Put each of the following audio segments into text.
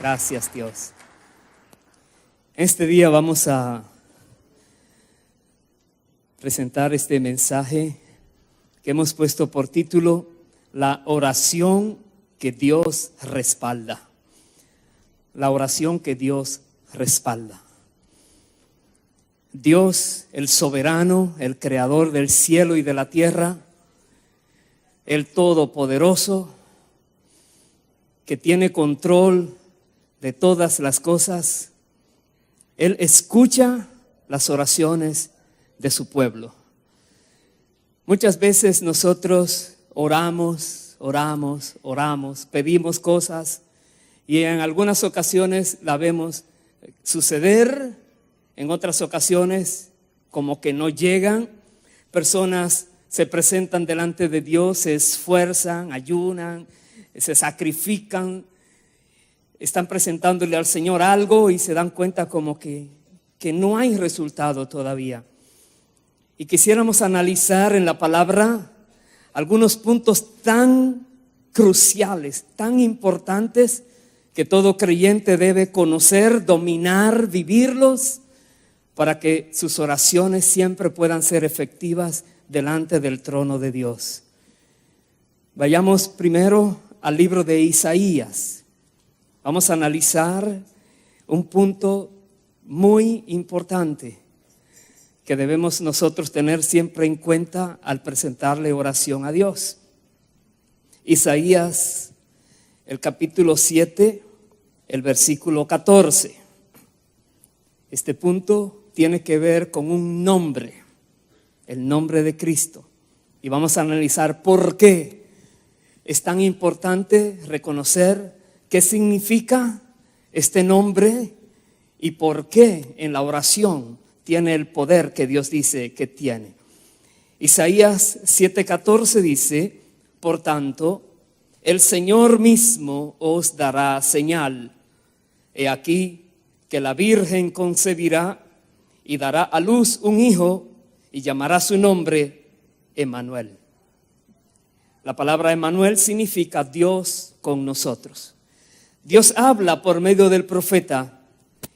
Gracias, Dios. Este día vamos a presentar este mensaje que hemos puesto por título La oración que Dios respalda. La oración que Dios respalda. Dios, el soberano, el creador del cielo y de la tierra, el todopoderoso, que tiene control de todas las cosas, Él escucha las oraciones de su pueblo. Muchas veces nosotros oramos, pedimos cosas y en algunas ocasiones la vemos suceder, en otras ocasiones como que no llegan. Personas se presentan delante de Dios, se esfuerzan, ayunan, se sacrifican, están presentándole al Señor algo y se dan cuenta como que no hay resultado todavía. Y quisiéramos analizar en la palabra algunos puntos tan cruciales, tan importantes, que todo creyente debe conocer, dominar, vivirlos, para que sus oraciones siempre puedan ser efectivas delante del trono de Dios. Vayamos primero al libro de Isaías. Vamos a analizar un punto muy importante que debemos nosotros tener siempre en cuenta al presentarle oración a Dios. Isaías, el capítulo 7, el versículo 14. Este punto tiene que ver con un nombre, el nombre de Cristo. Y vamos a analizar por qué es tan importante reconocer qué significa este nombre y por qué en la oración tiene el poder que Dios dice que tiene. Isaías 7:14 dice: por tanto, el Señor mismo os dará señal. He aquí que la Virgen concebirá y dará a luz un hijo y llamará su nombre Emmanuel. La palabra Emmanuel significa Dios con nosotros. Dios habla por medio del profeta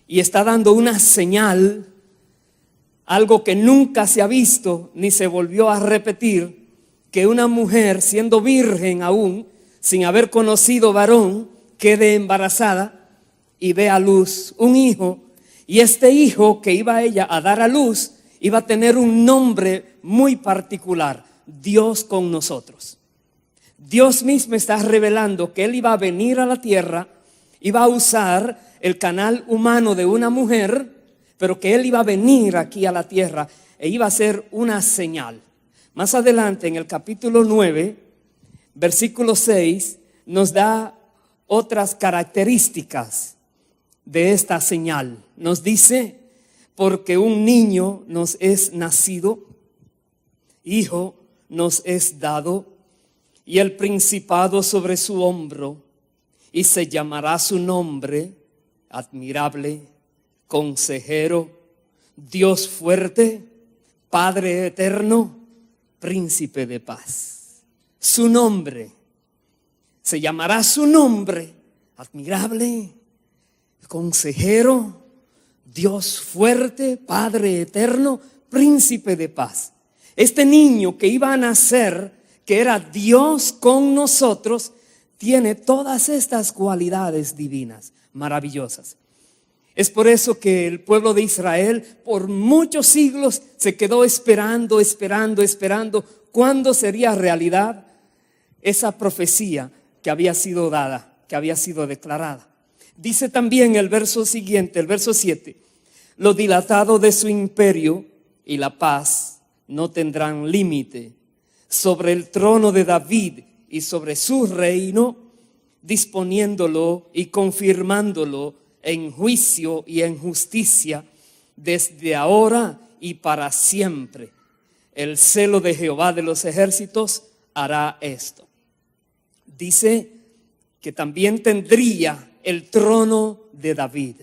y está dando una señal, algo que nunca se ha visto ni se volvió a repetir, que una mujer siendo virgen aún, sin haber conocido varón, quede embarazada y dé a luz un hijo. Y este hijo que iba ella a dar a luz iba a tener un nombre muy particular: Dios con nosotros. Dios mismo está revelando que Él iba a venir a la tierra, iba a usar el canal humano de una mujer, pero que Él iba a venir aquí a la tierra e iba a ser una señal. Más adelante en el capítulo 9, versículo 6, nos da otras características de esta señal. Nos dice: porque un niño nos es nacido, hijo nos es dado, y el principado sobre su hombro, y se llamará su nombre Admirable, Consejero, Dios fuerte, Padre eterno, Príncipe de paz. Su nombre, se llamará su nombre Admirable, Consejero, Dios fuerte, Padre eterno, Príncipe de paz. Este niño que iba a nacer, que era Dios con nosotros, tiene todas estas cualidades divinas, maravillosas. Es por eso que el pueblo de Israel por muchos siglos se quedó esperando cuándo sería realidad esa profecía que había sido dada, que había sido declarada. Dice también el verso siguiente, el verso 7: lo dilatado de su imperio y la paz no tendrán límite sobre el trono de David y sobre su reino, disponiéndolo y confirmándolo en juicio y en justicia desde ahora y para siempre. El celo de Jehová de los ejércitos hará esto. Dice que también tendría el trono de David.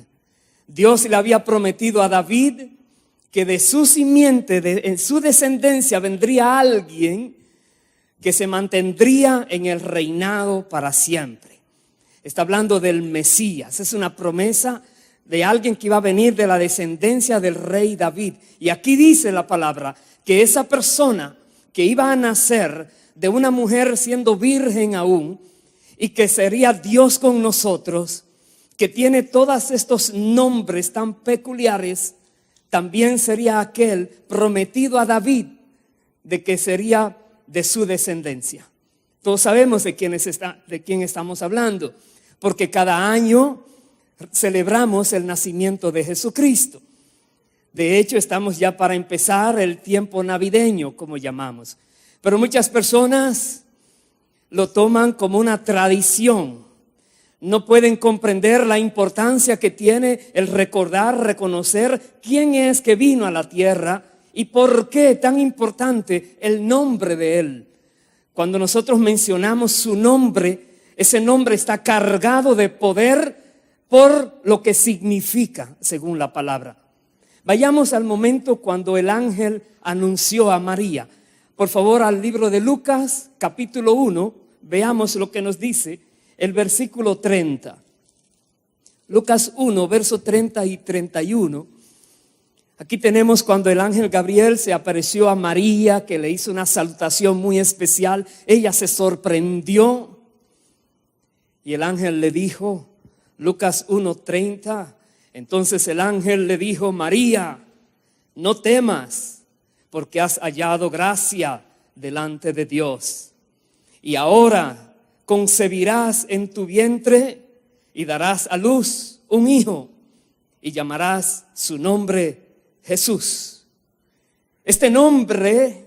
Dios le había prometido a David que de su simiente, en su descendencia, vendría alguien que se mantendría en el reinado para siempre. Está hablando del Mesías. Es una promesa de alguien que iba a venir de la descendencia del rey David. Y aquí dice la palabra que esa persona que iba a nacer de una mujer siendo virgen aún, y que sería Dios con nosotros, que tiene todos estos nombres tan peculiares, también sería aquel prometido a David, de que sería de su descendencia. Todos sabemos de quién estamos hablando, porque cada año celebramos el nacimiento de Jesucristo. De hecho, estamos ya para empezar el tiempo navideño, como llamamos. Pero muchas personas lo toman como una tradición. No pueden comprender la importancia que tiene el recordar, reconocer quién es que vino a la tierra y por qué tan importante el nombre de Él. Cuando nosotros mencionamos su nombre, ese nombre está cargado de poder por lo que significa, según la palabra. Vayamos al momento cuando el ángel anunció a María. Por favor, al libro de Lucas, capítulo 1, veamos lo que nos dice el versículo 30. Lucas 1, verso 30 y 31. Aquí tenemos cuando el ángel Gabriel se apareció a María, que le hizo una salutación muy especial. Ella se sorprendió y el ángel le dijo, Lucas 1:30, entonces el ángel le dijo, María, no temas, porque has hallado gracia delante de Dios. Y ahora concebirás en tu vientre y darás a luz un hijo y llamarás su nombre Jesús. Este nombre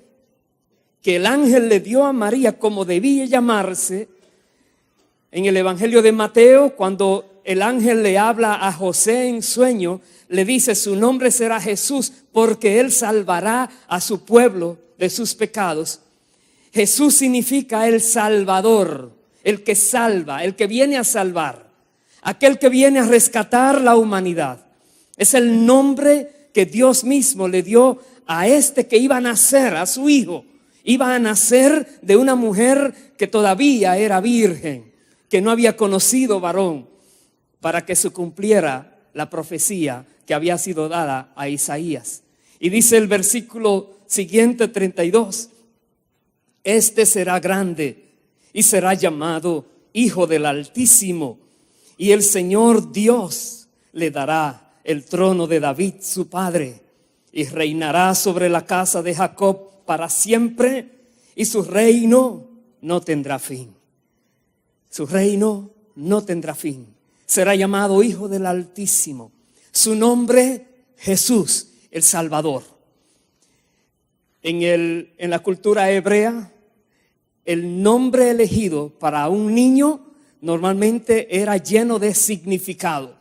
que el ángel le dio a María como debía llamarse, en el Evangelio de Mateo, cuando el ángel le habla a José en sueño, le dice su nombre será Jesús porque Él salvará a su pueblo de sus pecados. Jesús significa el Salvador, el que salva, el que viene a salvar, aquel que viene a rescatar la humanidad. Es el nombre que Dios mismo le dio a este que iba a nacer, a su hijo. Iba a nacer de una mujer que todavía era virgen, que no había conocido varón, para que se cumpliera la profecía que había sido dada a Isaías. Y dice el versículo siguiente, 32, este será grande y será llamado Hijo del Altísimo, y el Señor Dios le dará el trono de David su padre, y reinará sobre la casa de Jacob para siempre, y su reino no tendrá fin. Su reino no tendrá fin. Será llamado Hijo del Altísimo. Su nombre, Jesús, el Salvador. En la cultura hebrea, el nombre elegido para un niño normalmente era lleno de significado.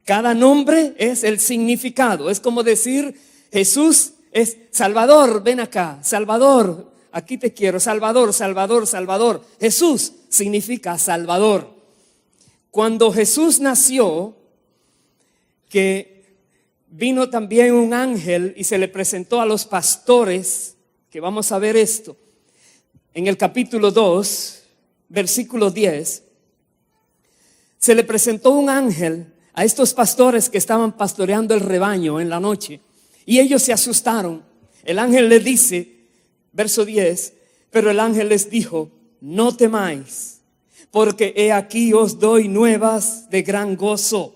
Cada nombre es el significado. Es como decir, Jesús es Salvador, ven acá, Salvador, aquí te quiero, Salvador, Salvador, Salvador. Jesús significa Salvador. Cuando Jesús nació, que vino también un ángel y se le presentó a los pastores, que vamos a ver esto. En el capítulo 2, versículo 10, se le presentó un ángel a estos pastores que estaban pastoreando el rebaño en la noche. Y ellos se asustaron. El ángel les dice, verso 10, pero el ángel les dijo, no temáis, porque he aquí os doy nuevas de gran gozo,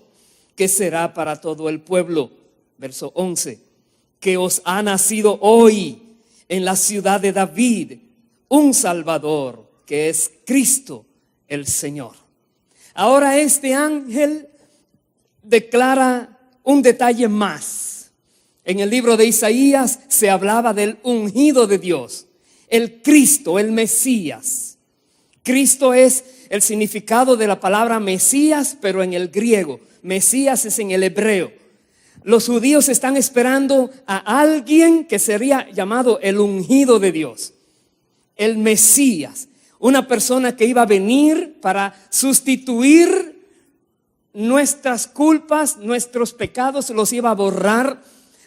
que será para todo el pueblo. Verso 11, que os ha nacido hoy en la ciudad de David un Salvador, que es Cristo el Señor. Ahora este ángel declara un detalle más. En el libro de Isaías se hablaba del ungido de Dios, el Cristo, el Mesías. Cristo es el significado de la palabra Mesías, pero en el griego. Mesías es en el hebreo. Los judíos están esperando a alguien que sería llamado el ungido de Dios, el Mesías, una persona que iba a venir para sustituir nuestras culpas, nuestros pecados, los iba a borrar,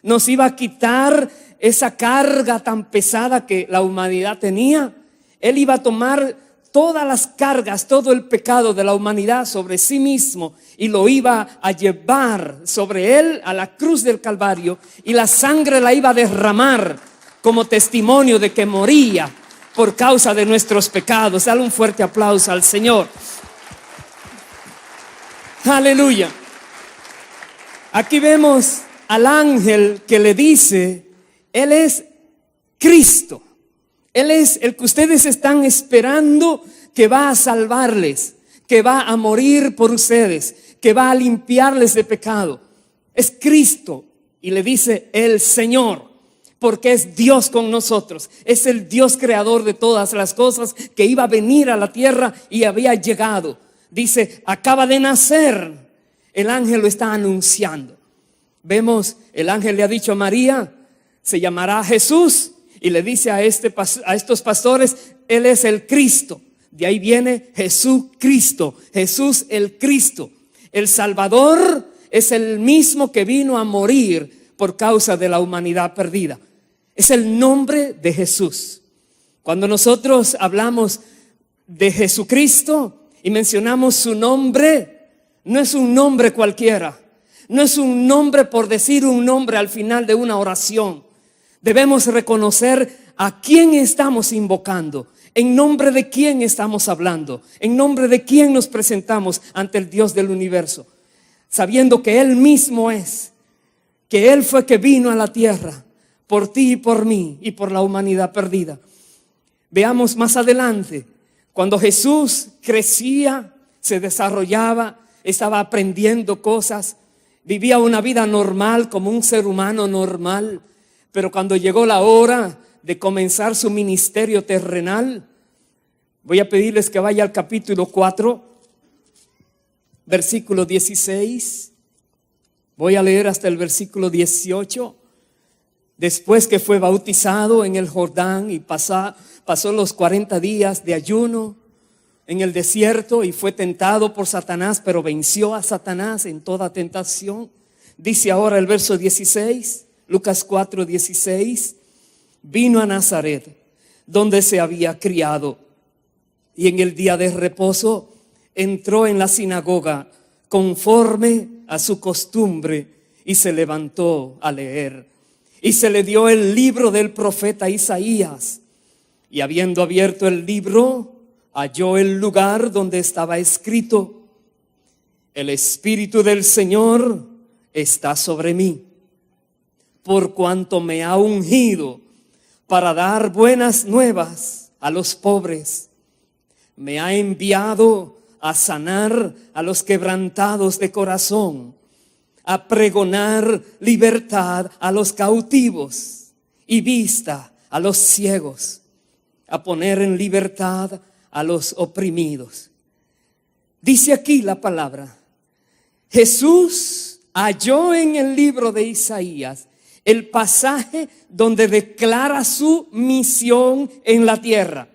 nos iba a quitar esa carga tan pesada que la humanidad tenía. Él iba a tomar todas las cargas, todo el pecado de la humanidad sobre sí mismo y lo iba a llevar sobre él a la cruz del Calvario, y la sangre la iba a derramar como testimonio de que moría por causa de nuestros pecados. Dale un fuerte aplauso al Señor. Aleluya. Aquí vemos al ángel que le dice: Él es Cristo. Él es el que ustedes están esperando, que va a salvarles, que va a morir por ustedes, que va a limpiarles de pecado. Es Cristo. Y le dice el Señor, porque es Dios con nosotros. Es el Dios creador de todas las cosas, que iba a venir a la tierra y había llegado. Dice: acaba de nacer. El ángel lo está anunciando. Vemos, el ángel le ha dicho a María: se llamará Jesús. Y le dice a estos pastores: Él es el Cristo. De ahí viene Jesucristo, Jesús el Cristo. El Salvador es el mismo que vino a morir por causa de la humanidad perdida. Es el nombre de Jesús. Cuando nosotros hablamos de Jesucristo y mencionamos su nombre, no es un nombre cualquiera. No es un nombre por decir un nombre al final de una oración. Debemos reconocer a quién estamos invocando, en nombre de quién estamos hablando, en nombre de quién nos presentamos ante el Dios del universo, sabiendo que Él mismo es, que Él fue que vino a la tierra por ti y por mí y por la humanidad perdida. Veamos más adelante, cuando Jesús crecía, se desarrollaba, estaba aprendiendo cosas, vivía una vida normal como un ser humano normal. Pero cuando llegó la hora de comenzar su ministerio terrenal, voy a pedirles que vaya al capítulo 4, versículo 16. Voy a leer hasta el versículo 18. Después que fue bautizado en el Jordán y pasó los 40 días de ayuno en el desierto y fue tentado por Satanás, pero venció a Satanás en toda tentación. Dice ahora el verso 16. Lucas 4:16, vino a Nazaret, donde se había criado, y en el día de reposo entró en la sinagoga conforme a su costumbre y se levantó a leer. Y se le dio el libro del profeta Isaías, y habiendo abierto el libro, halló el lugar donde estaba escrito: el Espíritu del Señor está sobre mí, por cuanto me ha ungido para dar buenas nuevas a los pobres. Me ha enviado a sanar a los quebrantados de corazón, a pregonar libertad a los cautivos y vista a los ciegos, a poner en libertad a los oprimidos. Dice aquí la palabra: Jesús halló en el libro de Isaías el pasaje donde declara su misión en la tierra.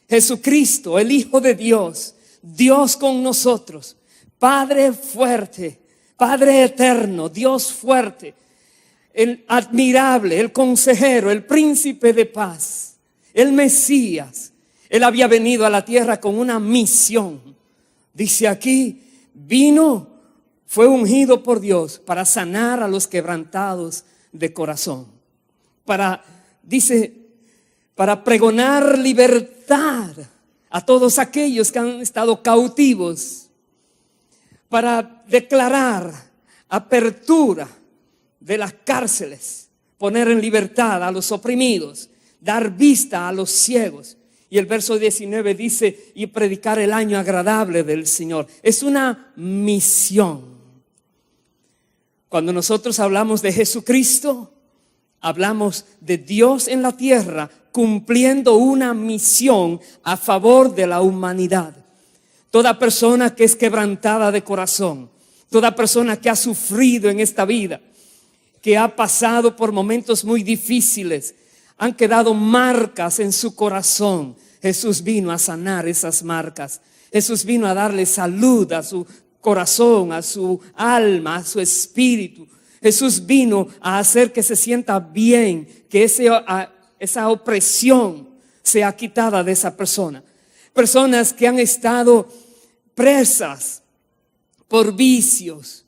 Jesucristo, el Hijo de Dios, Dios con nosotros, Padre fuerte, Padre eterno, Dios fuerte, el admirable, el consejero, el príncipe de paz, el Mesías. Él había venido a la tierra con una misión. Dice aquí, fue ungido por Dios para sanar a los quebrantados de corazón, para pregonar libertad a todos aquellos que han estado cautivos, para declarar apertura de las cárceles, poner en libertad a los oprimidos, dar vista a los ciegos. Y el verso 19 dice: y predicar el año agradable del Señor. Es una misión. Cuando nosotros hablamos de Jesucristo, hablamos de Dios en la tierra cumpliendo una misión a favor de la humanidad. Toda persona que es quebrantada de corazón, toda persona que ha sufrido en esta vida, que ha pasado por momentos muy difíciles, han quedado marcas en su corazón. Jesús vino a sanar esas marcas. Jesús vino a darle salud a su corazón, a su alma, a su espíritu. Jesús vino a hacer que se sienta bien, que esa opresión sea quitada de esa persona. Personas que han estado presas por vicios,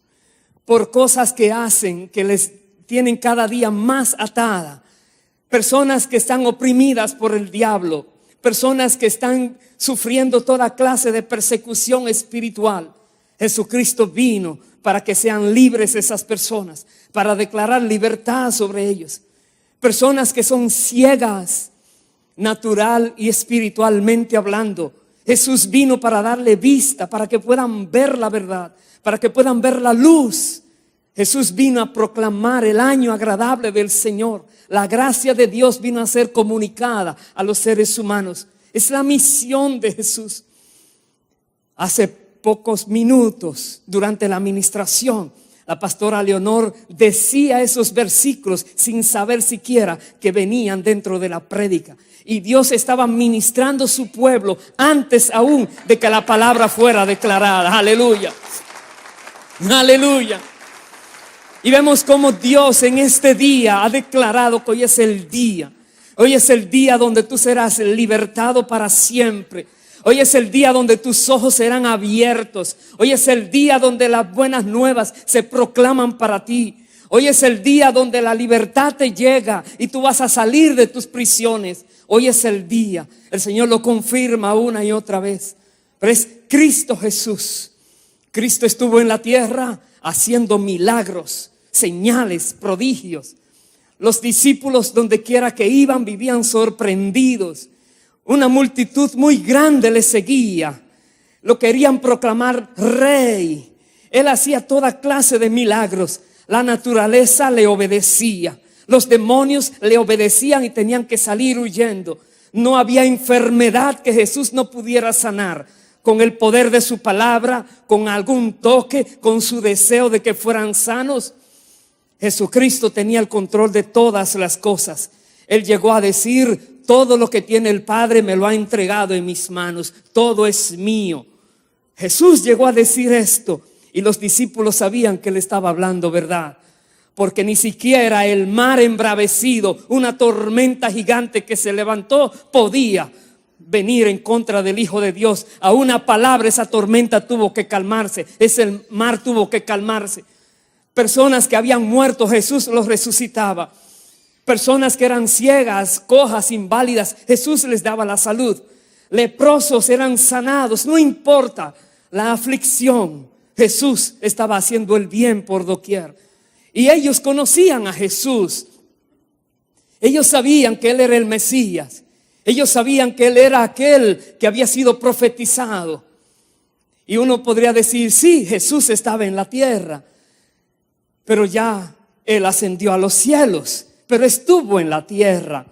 por cosas que hacen, que les tienen cada día más atada. Personas que están oprimidas por el diablo. Personas que están sufriendo toda clase de persecución espiritual. Jesucristo vino para que sean libres esas personas, para declarar libertad sobre ellos. Personas que son ciegas, natural y espiritualmente hablando. Jesús vino para darle vista, para que puedan ver la verdad, para que puedan ver la luz. Jesús vino a proclamar el año agradable del Señor. La gracia de Dios vino a ser comunicada a los seres humanos. Es la misión de Jesús. Hace pocos minutos, durante la administración, la pastora Leonor decía esos versículos sin saber siquiera que venían dentro de la prédica. Y Dios estaba ministrando su pueblo antes aún de que la palabra fuera declarada. Aleluya. Aleluya. Y vemos cómo Dios en este día ha declarado que hoy es el día. Hoy es el día donde tú serás libertado para siempre. Hoy es el día donde tus ojos serán abiertos. Hoy es el día donde las buenas nuevas se proclaman para ti. Hoy es el día donde la libertad te llega y tú vas a salir de tus prisiones. Hoy es el día. El Señor lo confirma una y otra vez. Pero es Cristo Jesús. Cristo estuvo en la tierra haciendo milagros, señales, prodigios. Los discípulos, donde quiera que iban, vivían sorprendidos. Una multitud muy grande le seguía. Lo querían proclamar rey. Él hacía toda clase de milagros. La naturaleza le obedecía. Los demonios le obedecían y tenían que salir huyendo. No había enfermedad que Jesús no pudiera sanar. Con el poder de su palabra, con algún toque, con su deseo de que fueran sanos. Jesucristo tenía el control de todas las cosas. Él llegó a decir: todo lo que tiene el Padre me lo ha entregado en mis manos. Todo es mío. Jesús llegó a decir esto y los discípulos sabían que él estaba hablando verdad. Porque ni siquiera el mar embravecido, una tormenta gigante que se levantó, podía venir en contra del Hijo de Dios. A una palabra esa tormenta tuvo que calmarse. Ese mar tuvo que calmarse. Personas que habían muerto, Jesús los resucitaba. Personas que eran ciegas, cojas, inválidas, Jesús les daba la salud. Leprosos eran sanados, no importa la aflicción, Jesús estaba haciendo el bien por doquier. Y ellos conocían a Jesús. Ellos sabían que Él era el Mesías. Ellos sabían que Él era aquel que había sido profetizado. Y uno podría decir: sí, Jesús estaba en la tierra, pero ya Él ascendió a los cielos. Pero estuvo en la tierra.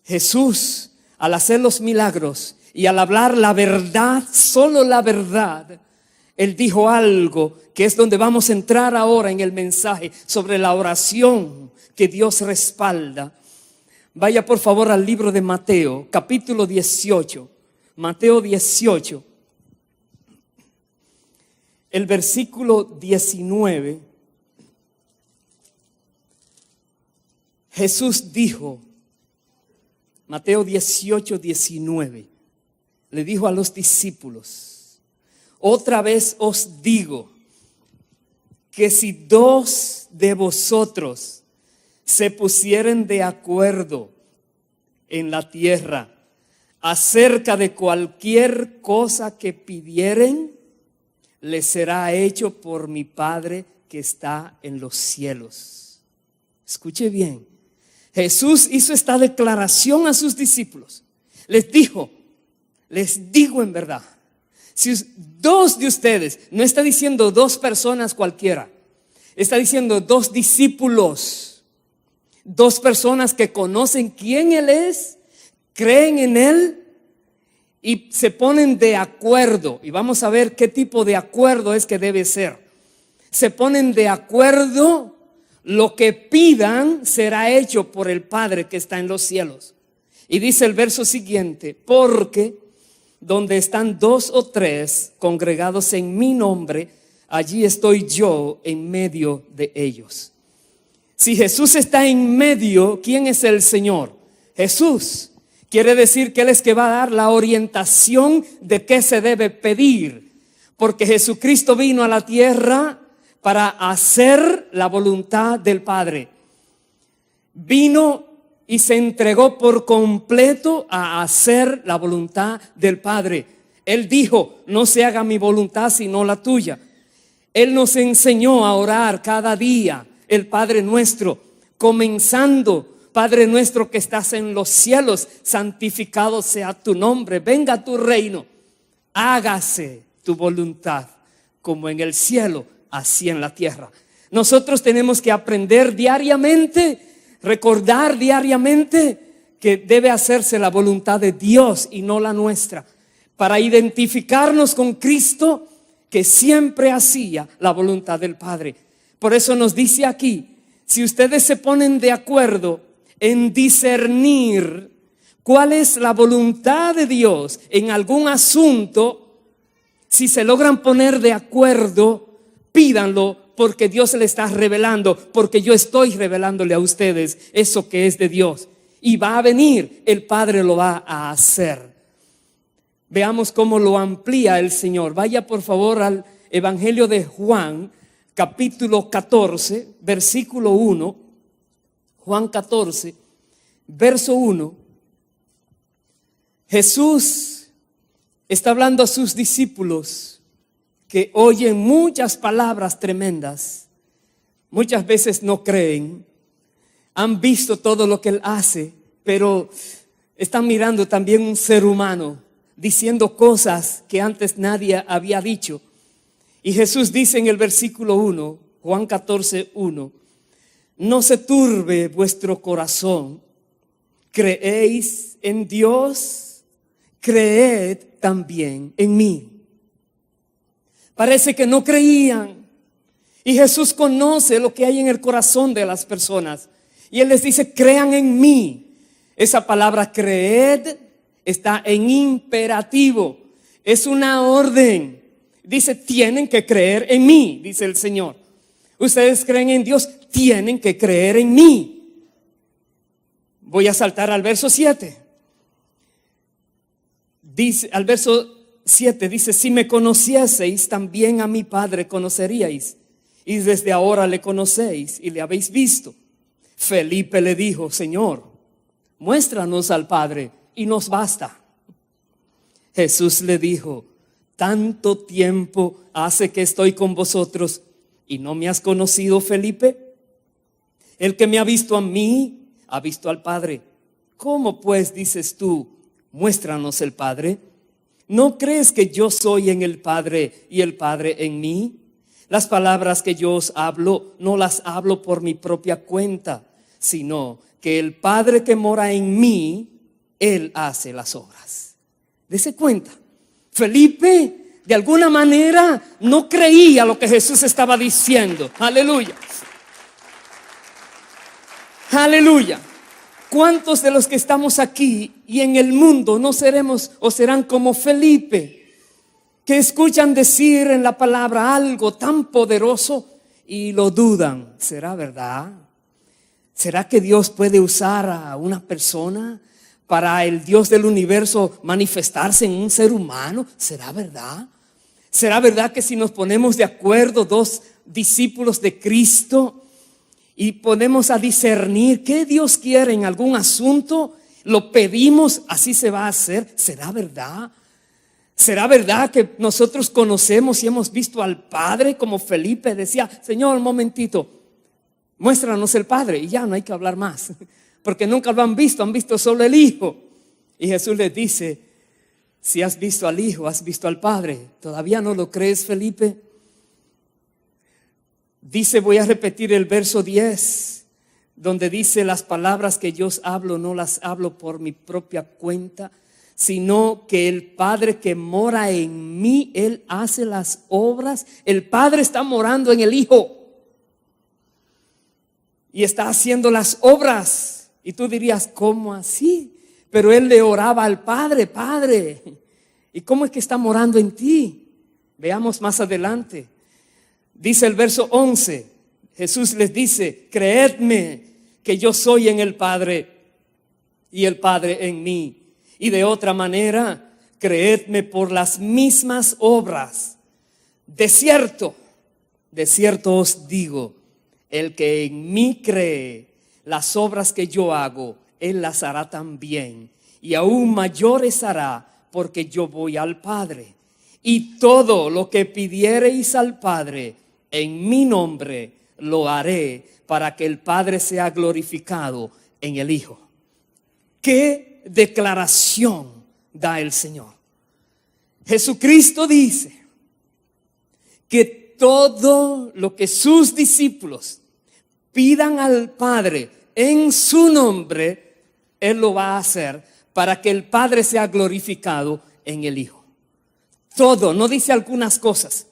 Jesús, al hacer los milagros y al hablar la verdad, solo la verdad, Él dijo algo que es donde vamos a entrar ahora en el mensaje sobre la oración que Dios respalda. Vaya por favor al libro de Mateo, capítulo 18. Mateo 18. El versículo 19. Jesús dijo, Mateo 18, 19, le dijo a los discípulos: otra vez os digo que si dos de vosotros se pusieren de acuerdo en la tierra acerca de cualquier cosa que pidieren, les será hecho por mi Padre que está en los cielos. Escuche bien. Jesús hizo esta declaración a sus discípulos. Les dijo: les digo en verdad, si dos de ustedes, no está diciendo dos personas cualquiera, está diciendo dos discípulos, dos personas que conocen quién Él es, creen en Él y se ponen de acuerdo. Y vamos a ver qué tipo de acuerdo es que debe ser. Se ponen de acuerdo. Lo que pidan será hecho por el Padre que está en los cielos. Y dice el verso siguiente: porque donde están dos o tres congregados en mi nombre, allí estoy yo en medio de ellos. Si Jesús está en medio, ¿quién es el Señor? Jesús. Quiere decir que Él es que va a dar la orientación de qué se debe pedir. Porque Jesucristo vino a la tierra para hacer la voluntad del Padre. Vino y se entregó por completo a hacer la voluntad del Padre. Él dijo, no se haga mi voluntad sino la tuya. Él nos enseñó a orar cada día el Padre nuestro, comenzando: Padre nuestro que estás en los cielos, santificado sea tu nombre, venga tu reino, hágase tu voluntad como en el cielo, así en la tierra. Nosotros tenemos que aprender diariamente, recordar diariamente que debe hacerse la voluntad de Dios y no la nuestra, para identificarnos con Cristo, que siempre hacía la voluntad del Padre. Por eso nos dice aquí: si ustedes se ponen de acuerdo en discernir cuál es la voluntad de Dios en algún asunto, si se logran poner de acuerdo, pídanlo, porque Dios le está revelando, porque yo estoy revelándole a ustedes eso que es de Dios. Y va a venir, el Padre lo va a hacer. Veamos cómo lo amplía el Señor. Vaya por favor al Evangelio de Juan, capítulo 14, versículo 1. Juan 14, verso 1. Jesús está hablando a sus discípulos que oyen muchas palabras tremendas. Muchas veces no creen. Han visto todo lo que Él hace, pero están mirando también un ser humano diciendo cosas que antes nadie había dicho. Y Jesús dice en el versículo 1, Juan 14, 1: no se turbe vuestro corazón. ¿Creéis en Dios? Creed también en mí. Parece que no creían. Y Jesús conoce lo que hay en el corazón de las personas. Y Él les dice: crean en mí. Esa palabra creed está en imperativo. Es una orden. Dice: tienen que creer en mí, dice el Señor. Ustedes creen en Dios, tienen que creer en mí. Voy a saltar al verso 7. Dice, al verso 7 dice: si me conocieseis, también a mi Padre conoceríais, y desde ahora le conocéis y le habéis visto. Felipe le dijo: Señor, muéstranos al Padre y nos basta. Jesús le dijo: tanto tiempo hace que estoy con vosotros y no me has conocido, Felipe. El que me ha visto a mí, ha visto al Padre. ¿Cómo pues dices tú, muéstranos el Padre? ¿No crees que yo soy en el Padre y el Padre en mí? Las palabras que yo os hablo, no las hablo por mi propia cuenta, sino que el Padre que mora en mí, Él hace las obras. Dese cuenta, Felipe de alguna manera no creía lo que Jesús estaba diciendo. Aleluya. Aleluya. ¿Cuántos de los que estamos aquí y en el mundo no seremos o serán como Felipe, que escuchan decir en la palabra algo tan poderoso y lo dudan? ¿Será verdad? ¿Será que Dios puede usar a una persona para el Dios del universo manifestarse en un ser humano? ¿Será verdad? ¿Será verdad que si nos ponemos de acuerdo dos discípulos de Cristo y ponemos a discernir qué Dios quiere en algún asunto, lo pedimos, así se va a hacer? ¿Será verdad? ¿Será verdad que nosotros conocemos y hemos visto al Padre, como Felipe decía: Señor, un momentito, muéstranos el Padre? Y ya no hay que hablar más, porque nunca lo han visto solo el Hijo. Y Jesús les dice: si has visto al Hijo, has visto al Padre. ¿Todavía no lo crees, Felipe? Dice, voy a repetir el verso 10, donde dice: las palabras que yo os hablo, no las hablo por mi propia cuenta, sino que el Padre que mora en mí, Él hace las obras. El Padre está morando en el Hijo y está haciendo las obras. Y tú dirías: ¿cómo así? Pero Él le oraba al Padre: Padre, ¿y cómo es que está morando en ti? Veamos más adelante. Dice el verso 11, Jesús les dice: creedme que yo soy en el Padre y el Padre en mí. Y de otra manera, creedme por las mismas obras. De cierto os digo, el que en mí cree, las obras que yo hago, él las hará también, y aún mayores hará, porque yo voy al Padre. Y todo lo que pidiereis al Padre en mi nombre, lo haré, para que el Padre sea glorificado en el Hijo. ¿Qué declaración da el Señor? Jesucristo dice que todo lo que sus discípulos pidan al Padre en su nombre, Él lo va a hacer para que el Padre sea glorificado en el Hijo. Todo, no dice algunas cosas.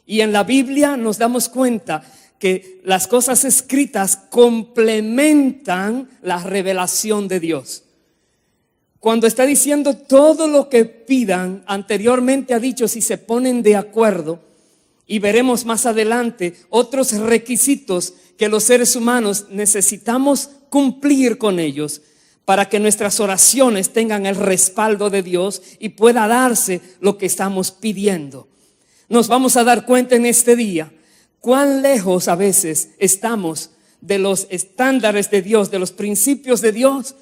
Y en la Biblia nos damos cuenta que las cosas escritas complementan la revelación de Dios. Cuando está diciendo todo lo que pidan, anteriormente ha dicho si se ponen de acuerdo, y veremos más adelante otros requisitos que los seres humanos necesitamos cumplir con ellos para que nuestras oraciones tengan el respaldo de Dios y pueda darse lo que estamos pidiendo. Nos vamos a dar cuenta en este día cuán lejos a veces estamos de los estándares de Dios, de los principios de Dios,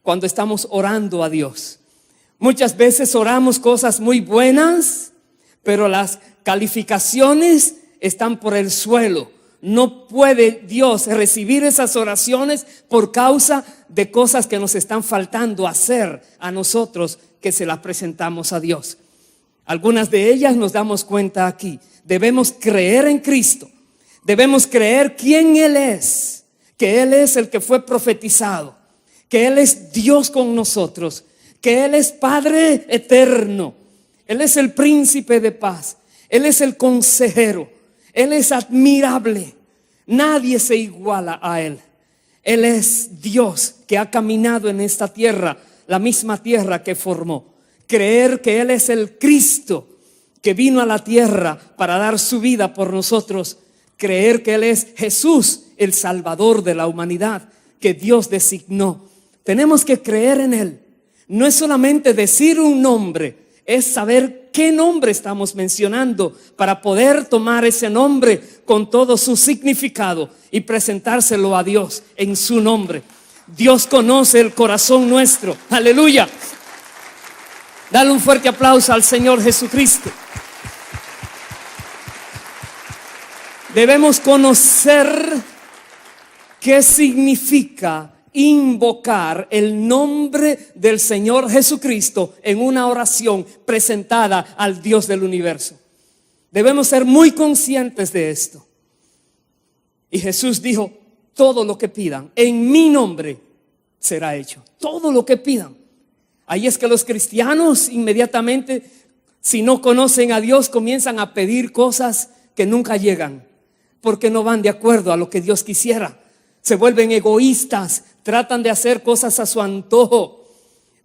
cuando estamos orando a Dios. Muchas veces oramos cosas muy buenas, pero las calificaciones están por el suelo. No puede Dios recibir esas oraciones por causa de cosas que nos están faltando hacer a nosotros que se las presentamos a Dios. Algunas de ellas nos damos cuenta aquí. Debemos creer en Cristo. Debemos creer quién Él es, que Él es el que fue profetizado, que Él es Dios con nosotros, que Él es Padre eterno, Él es el príncipe de paz, Él es el consejero, Él es admirable. Nadie se iguala a Él. Él es Dios que ha caminado en esta tierra, la misma tierra que formó. Creer que Él es el Cristo que vino a la tierra para dar su vida por nosotros. Creer que Él es Jesús, el Salvador de la humanidad que Dios designó. Tenemos que creer en Él. No es solamente decir un nombre, es saber qué nombre estamos mencionando para poder tomar ese nombre con todo su significado y presentárselo a Dios en su nombre. Dios conoce el corazón nuestro. Aleluya. Dale un fuerte aplauso al Señor Jesucristo. Debemos conocer qué significa invocar el nombre del Señor Jesucristo en una oración presentada al Dios del universo. Debemos ser muy conscientes de esto. Y Jesús dijo, todo lo que pidan en mi nombre será hecho. Todo lo que pidan. Ahí es que los cristianos inmediatamente, si no conocen a Dios, comienzan a pedir cosas que nunca llegan, porque no van de acuerdo a lo que Dios quisiera. Se vuelven egoístas, tratan de hacer cosas a su antojo,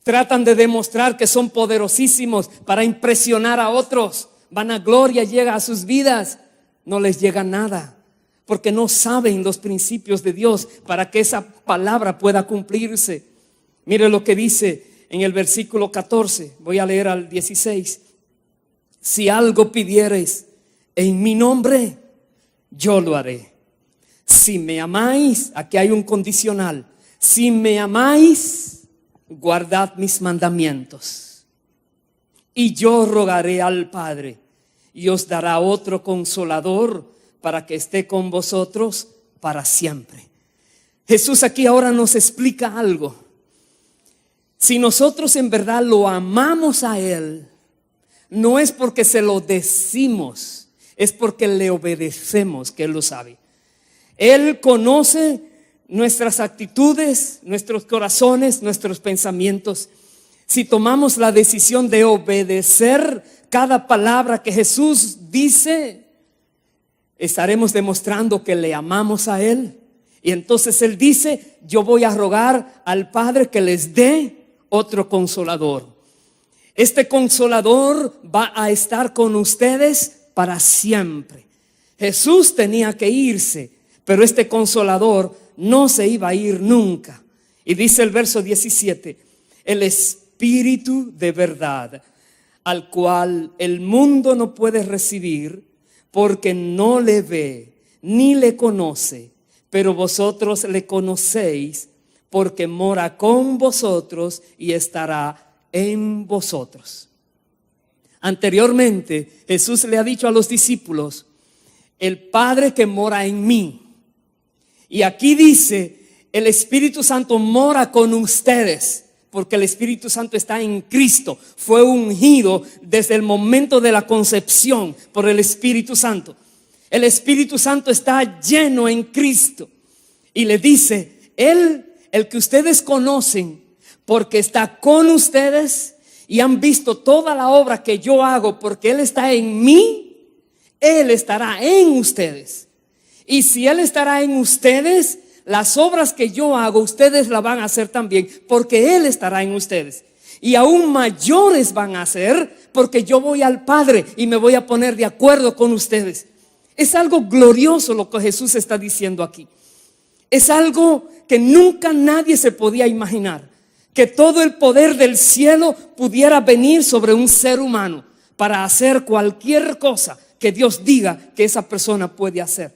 tratan de demostrar que son poderosísimos para impresionar a otros. Vanagloria llega a sus vidas, no les llega nada, porque no saben los principios de Dios para que esa palabra pueda cumplirse. Mire lo que dice en el versículo 14, voy a leer al 16. Si algo pidiereis en mi nombre, yo lo haré. Si me amáis, aquí hay un condicional. Si me amáis, guardad mis mandamientos. Y yo rogaré al Padre, y os dará otro consolador para que esté con vosotros para siempre. Jesús aquí ahora nos explica algo. Si nosotros en verdad lo amamos a Él, no es porque se lo decimos, es porque le obedecemos, que Él lo sabe. Él conoce nuestras actitudes, nuestros corazones, nuestros pensamientos. Si tomamos la decisión de obedecer cada palabra que Jesús dice, estaremos demostrando que le amamos a Él. Y entonces Él dice, yo voy a rogar al Padre que les dé otro consolador. Este consolador va a estar con ustedes para siempre. Jesús tenía que irse, pero este consolador no se iba a ir nunca. Y dice el verso 17, el Espíritu de verdad, al cual el mundo no puede recibir porque no le ve ni le conoce, pero vosotros le conocéis porque mora con vosotros y estará en vosotros. Anteriormente, Jesús le ha dicho a los discípulos: el Padre que mora en mí. Y aquí dice: el Espíritu Santo mora con ustedes, porque el Espíritu Santo está en Cristo. Fue ungido desde el momento de la concepción por el Espíritu Santo. El Espíritu Santo está lleno en Cristo. Y le dice: Él, el que ustedes conocen, porque está con ustedes y han visto toda la obra que yo hago, porque Él está en mí, Él estará en ustedes. Y si Él estará en ustedes, las obras que yo hago, ustedes las van a hacer también, porque Él estará en ustedes. Y aún mayores van a hacer, porque yo voy al Padre y me voy a poner de acuerdo con ustedes. Es algo glorioso lo que Jesús está diciendo aquí. Es algo que nunca nadie se podía imaginar, que todo el poder del cielo pudiera venir sobre un ser humano para hacer cualquier cosa que Dios diga que esa persona puede hacer.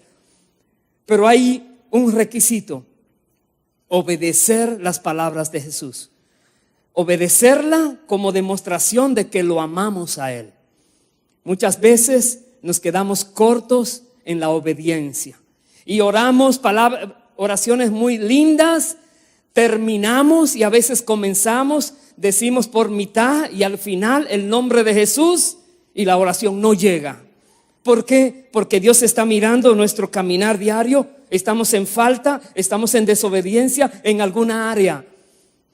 Pero hay un requisito: obedecer las palabras de Jesús, obedecerla como demostración de que lo amamos a Él. Muchas veces nos quedamos cortos en la obediencia y oramos oraciones muy lindas, terminamos y a veces comenzamos, decimos por mitad y al final el nombre de Jesús y la oración no llega. ¿Por qué? Porque Dios está mirando nuestro caminar diario. Estamos en falta, estamos en desobediencia en alguna área.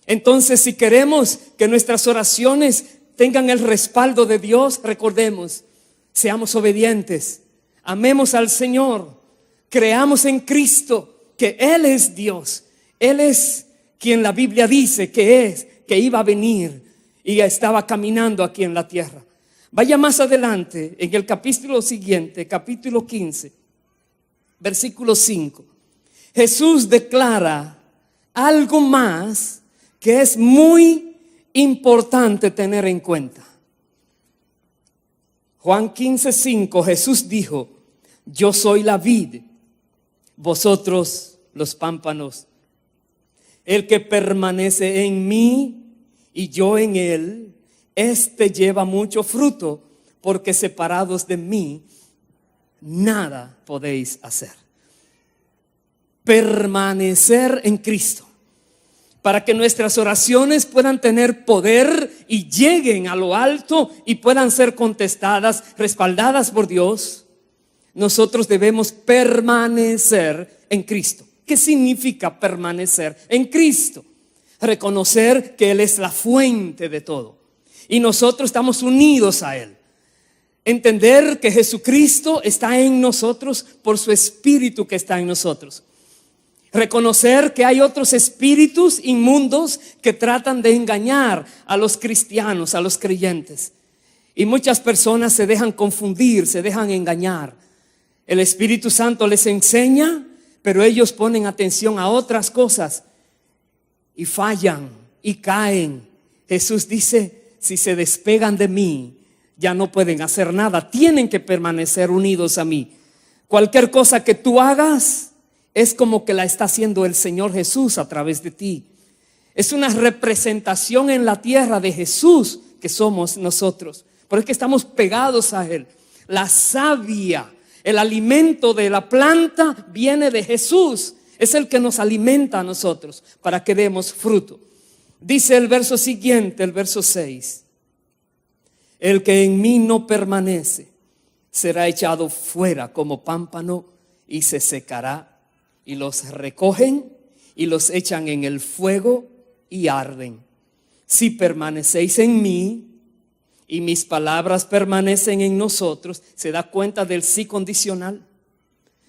Entonces, si queremos que nuestras oraciones tengan el respaldo de Dios, recordemos: seamos obedientes, amemos al Señor, creamos en Cristo que Él es Dios. Él es quien la Biblia dice que iba a venir y estaba caminando aquí en la tierra. Vaya más adelante en el capítulo siguiente, capítulo 15, versículo 5. Jesús declara algo más que es muy importante tener en cuenta. Juan 15:5, Jesús dijo: yo soy la vid, vosotros los pámpanos. El que permanece en mí y yo en él, este lleva mucho fruto, porque separados de mí nada podéis hacer. Permanecer en Cristo, para que nuestras oraciones puedan tener poder y lleguen a lo alto y puedan ser contestadas, respaldadas por Dios. Nosotros debemos permanecer en Cristo. ¿Qué significa permanecer en Cristo? Reconocer que Él es la fuente de todo y nosotros estamos unidos a Él. Entender que Jesucristo está en nosotros por su Espíritu que está en nosotros. Reconocer que hay otros espíritus inmundos que tratan de engañar a los cristianos, a los creyentes. Y muchas personas se dejan confundir, se dejan engañar. El Espíritu Santo les enseña, pero ellos ponen atención a otras cosas y fallan y caen. Jesús dice: si se despegan de mí, ya no pueden hacer nada. Tienen que permanecer unidos a mí. Cualquier cosa que tú hagas es como que la está haciendo el Señor Jesús a través de ti. Es una representación en la tierra de Jesús que somos nosotros. Por eso es que estamos pegados a Él. La savia, el alimento de la planta viene de Jesús. Es el que nos alimenta a nosotros para que demos fruto. Dice el verso siguiente, el verso 6. El que en mí no permanece será echado fuera como pámpano y se secará. Y los recogen y los echan en el fuego y arden. Si permanecéis en mí y mis palabras permanecen en nosotros, ¿se da cuenta del sí condicional?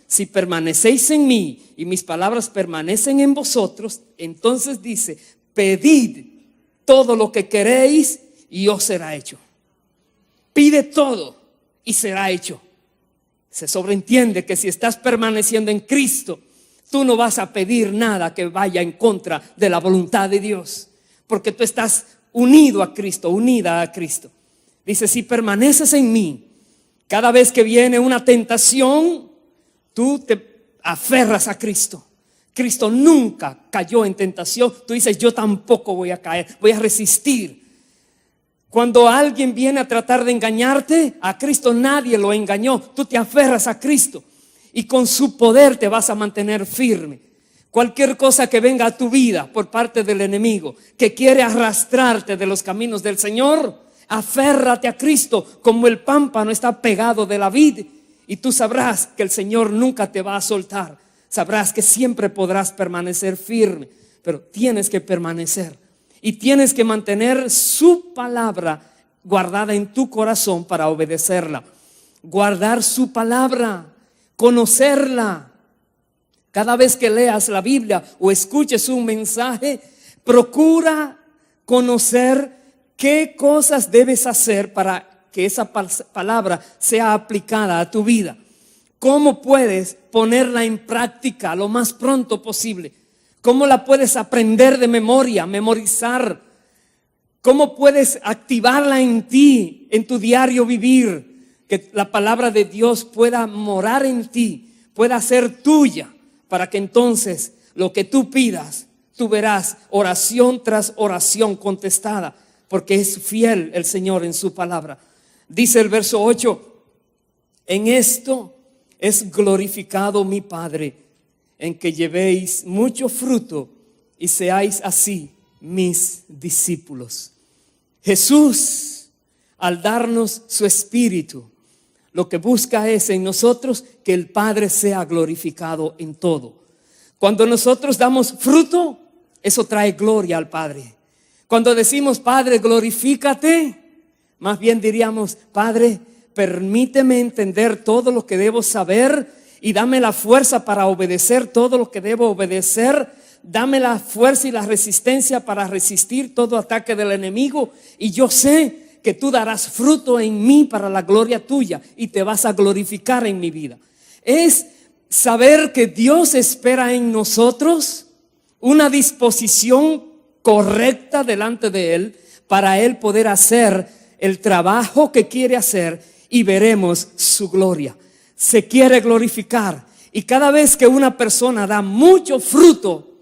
Si permanecéis en mí y mis palabras permanecen en vosotros, entonces dice: pedid todo lo que queréis y os será hecho. Pide todo y será hecho. Se sobreentiende que si estás permaneciendo en Cristo, tú no vas a pedir nada que vaya en contra de la voluntad de Dios, porque tú estás unido a Cristo, unida a Cristo. Dice, si permaneces en mí, cada vez que viene una tentación, tú te aferras a Cristo. Cristo nunca cayó en tentación. Tú dices, yo tampoco voy a caer, voy a resistir. Cuando alguien viene a tratar de engañarte, a Cristo nadie lo engañó. Tú te aferras a Cristo y con su poder te vas a mantener firme. Cualquier cosa que venga a tu vida por parte del enemigo, que quiere arrastrarte de los caminos del Señor, aférrate a Cristo como el pámpano está pegado de la vid, y tú sabrás que el Señor nunca te va a soltar. Sabrás que siempre podrás permanecer firme, pero tienes que permanecer y tienes que mantener su palabra guardada en tu corazón para obedecerla. Guardar su palabra, conocerla. Cada vez que leas la Biblia o escuches un mensaje, procura conocer qué cosas debes hacer para que esa palabra sea aplicada a tu vida. ¿Cómo puedes ponerla en práctica lo más pronto posible? ¿Cómo la puedes aprender de memoria, memorizar? ¿Cómo puedes activarla en ti, en tu diario vivir? Que la palabra de Dios pueda morar en ti, pueda ser tuya, para que entonces lo que tú pidas, tú verás oración tras oración contestada, porque es fiel el Señor en su palabra. Dice el verso 8, en esto es glorificado mi Padre, en que llevéis mucho fruto y seáis así mis discípulos. Jesús, al darnos su Espíritu, lo que busca es en nosotros que el Padre sea glorificado en todo. Cuando nosotros damos fruto, eso trae gloria al Padre. Cuando decimos, Padre, glorifícate, más bien diríamos, Padre, permíteme entender todo lo que debo saber y dame la fuerza para obedecer todo lo que debo obedecer. Dame la fuerza y la resistencia para resistir todo ataque del enemigo. Y yo sé que tú darás fruto en mí para la gloria tuya y te vas a glorificar en mi vida. Es saber que Dios espera en nosotros una disposición correcta delante de Él para Él poder hacer el trabajo que quiere hacer y veremos su gloria. Se quiere glorificar, y cada vez que una persona da mucho fruto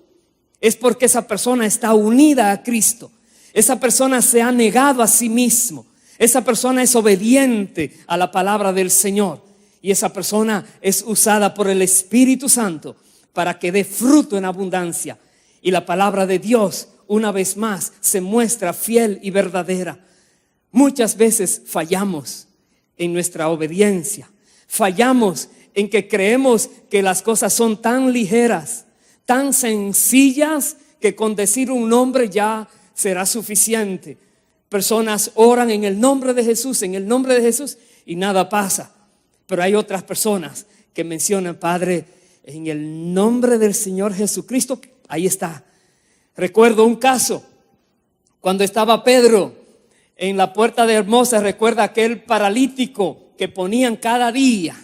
es porque esa persona está unida a Cristo. Esa persona se ha negado a sí mismo. Esa persona es obediente a la palabra del Señor, y esa persona es usada por el Espíritu Santo para que dé fruto en abundancia. Y la palabra de Dios una vez más se muestra fiel y verdadera. Muchas veces fallamos en nuestra obediencia. Fallamos en que creemos que las cosas son tan ligeras, tan sencillas, que con decir un nombre ya será suficiente. Personas oran en el nombre de Jesús, en el nombre de Jesús, y nada pasa. Pero hay otras personas que mencionan, Padre, en el nombre del Señor Jesucristo. Ahí está. Recuerdo un caso cuando estaba Pedro en la puerta de Hermosa. Recuerda aquel paralítico que ponían cada día,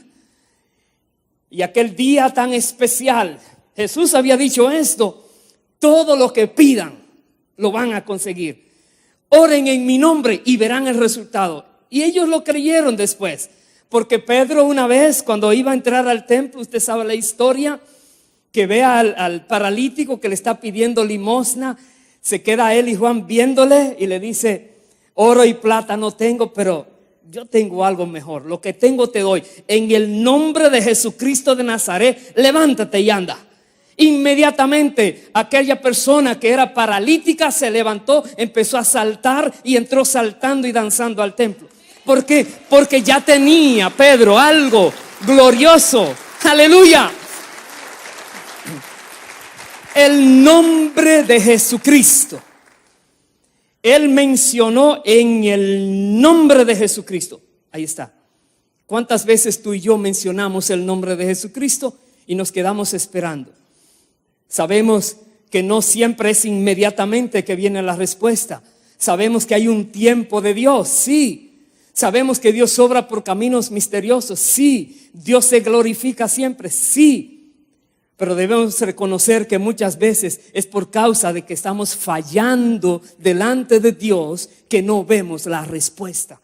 y aquel día tan especial. Jesús había dicho esto: todo lo que pidan lo van a conseguir. Oren en mi nombre y verán el resultado. Y ellos lo creyeron después, porque Pedro, una vez cuando iba a entrar al templo, usted sabe la historia, que ve al paralítico que le está pidiendo limosna. Se queda él y Juan viéndole y le dice: oro y plata no tengo, pero yo tengo algo mejor. Lo que tengo te doy. En el nombre de Jesucristo de Nazaret, levántate y anda. Inmediatamente aquella persona que era paralítica se levantó, empezó a saltar y entró saltando y danzando al templo. ¿Por qué? Porque ya tenía Pedro algo glorioso. Aleluya. El nombre de Jesucristo. Él mencionó en el nombre de Jesucristo. Ahí está. ¿Cuántas veces tú y yo mencionamos el nombre de Jesucristo y nos quedamos esperando? Sabemos que no siempre es inmediatamente que viene la respuesta. Sabemos que hay un tiempo de Dios, sí. Sabemos que Dios obra por caminos misteriosos, sí. Dios se glorifica siempre, sí. Pero debemos reconocer que muchas veces es por causa de que estamos fallando delante de Dios que no vemos la respuesta.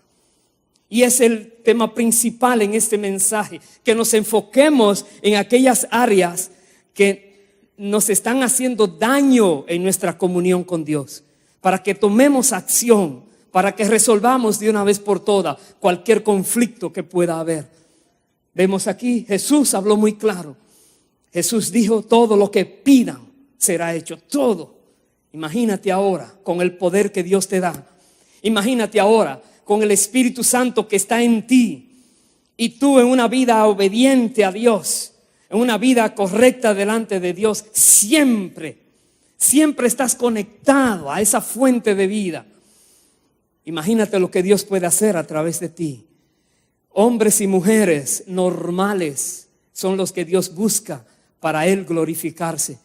Y es el tema principal en este mensaje, que nos enfoquemos en aquellas áreas que nos están haciendo daño en nuestra comunión con Dios, para que tomemos acción, para que resolvamos de una vez por todas cualquier conflicto que pueda haber. Vemos aquí, Jesús habló muy claro. Jesús dijo: todo lo que pidan será hecho, todo. Imagínate ahora con el poder que Dios te da. Imagínate ahora con el Espíritu Santo que está en ti, y tú en una vida obediente a Dios, en una vida correcta delante de Dios, siempre estás conectado a esa fuente de vida. Imagínate lo que Dios puede hacer a través de ti. Hombres y mujeres normales son los que Dios busca para Él glorificarse.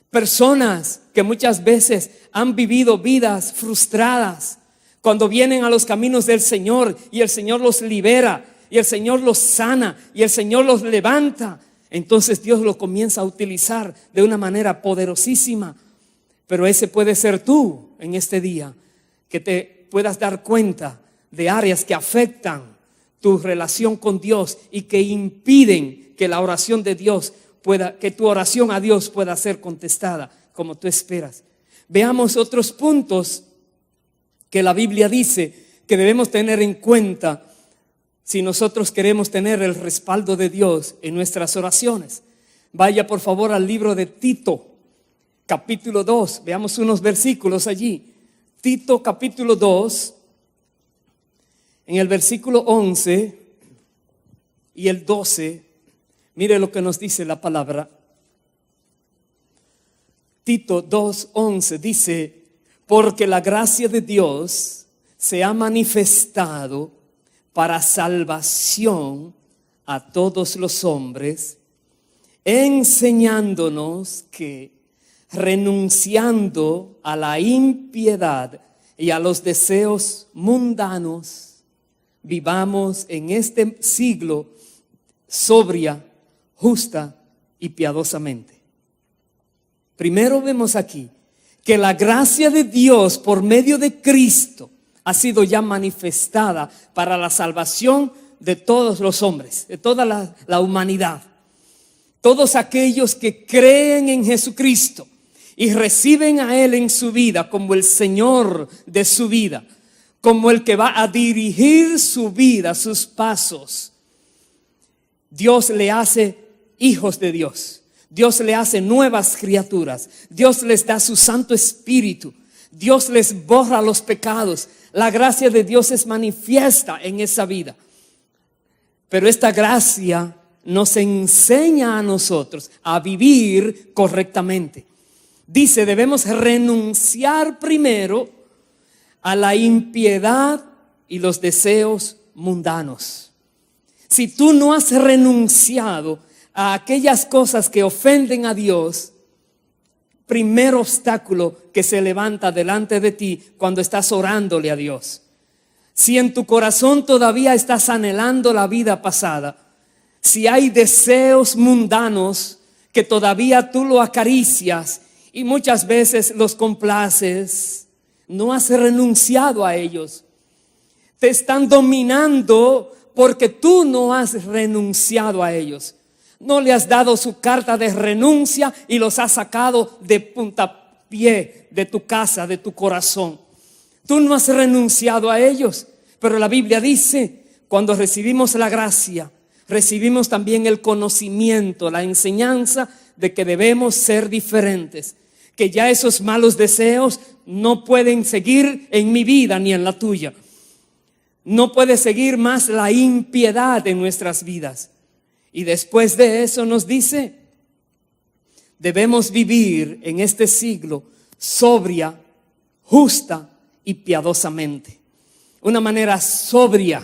Personas que muchas veces han vivido vidas frustradas, cuando vienen a los caminos del Señor y el Señor los libera y el Señor los sana y el Señor los levanta, entonces Dios lo comienza a utilizar de una manera poderosísima. Pero ese puede ser tú en este día, que te puedas dar cuenta de áreas que afectan tu relación con Dios y que impiden que la oración de Dios que tu oración a Dios pueda ser contestada como tú esperas. Veamos otros puntos que la Biblia dice que debemos tener en cuenta si nosotros queremos tener el respaldo de Dios en nuestras oraciones. Vaya por favor al libro de Tito, capítulo 2. Veamos unos versículos allí. Tito, capítulo 2, en el versículo 11 y el 12. Mire lo que nos dice la palabra. Tito 2:11 dice: porque la gracia de Dios se ha manifestado para salvación a todos los hombres, enseñándonos que, renunciando a la impiedad y a los deseos mundanos, vivamos en este siglo sobria, justa y piadosamente. Primero vemos aquí que la gracia de Dios por medio de Cristo ha sido ya manifestada para la salvación de todos los hombres, de toda la humanidad. Todos aquellos que creen en Jesucristo y reciben a Él en su vida como el Señor de su vida, como el que va a dirigir su vida, sus pasos. Dios le hace hijos de Dios. Dios le hace nuevas criaturas. Dios les da su Santo Espíritu. Dios les borra los pecados. La gracia de Dios es manifiesta en esa vida. Pero esta gracia nos enseña a nosotros a vivir correctamente. Dice, debemos renunciar primero a la impiedad y los deseos mundanos. Si tú no has renunciado a aquellas cosas que ofenden a Dios, primer obstáculo que se levanta delante de ti cuando estás orándole a Dios. Si en tu corazón todavía estás anhelando la vida pasada, si hay deseos mundanos que todavía tú lo acaricias y muchas veces los complaces, no has renunciado a ellos. Te están dominando porque tú no has renunciado a ellos. No le has dado su carta de renuncia y los has sacado de puntapié de tu casa, de tu corazón. Tú no has renunciado a ellos, pero la Biblia dice, cuando recibimos la gracia, recibimos también el conocimiento, la enseñanza de que debemos ser diferentes, que ya esos malos deseos no pueden seguir en mi vida ni en la tuya. No puede seguir más la impiedad en nuestras vidas. Y después de eso nos dice, debemos vivir en este siglo sobria, justa y piadosamente. Una manera sobria,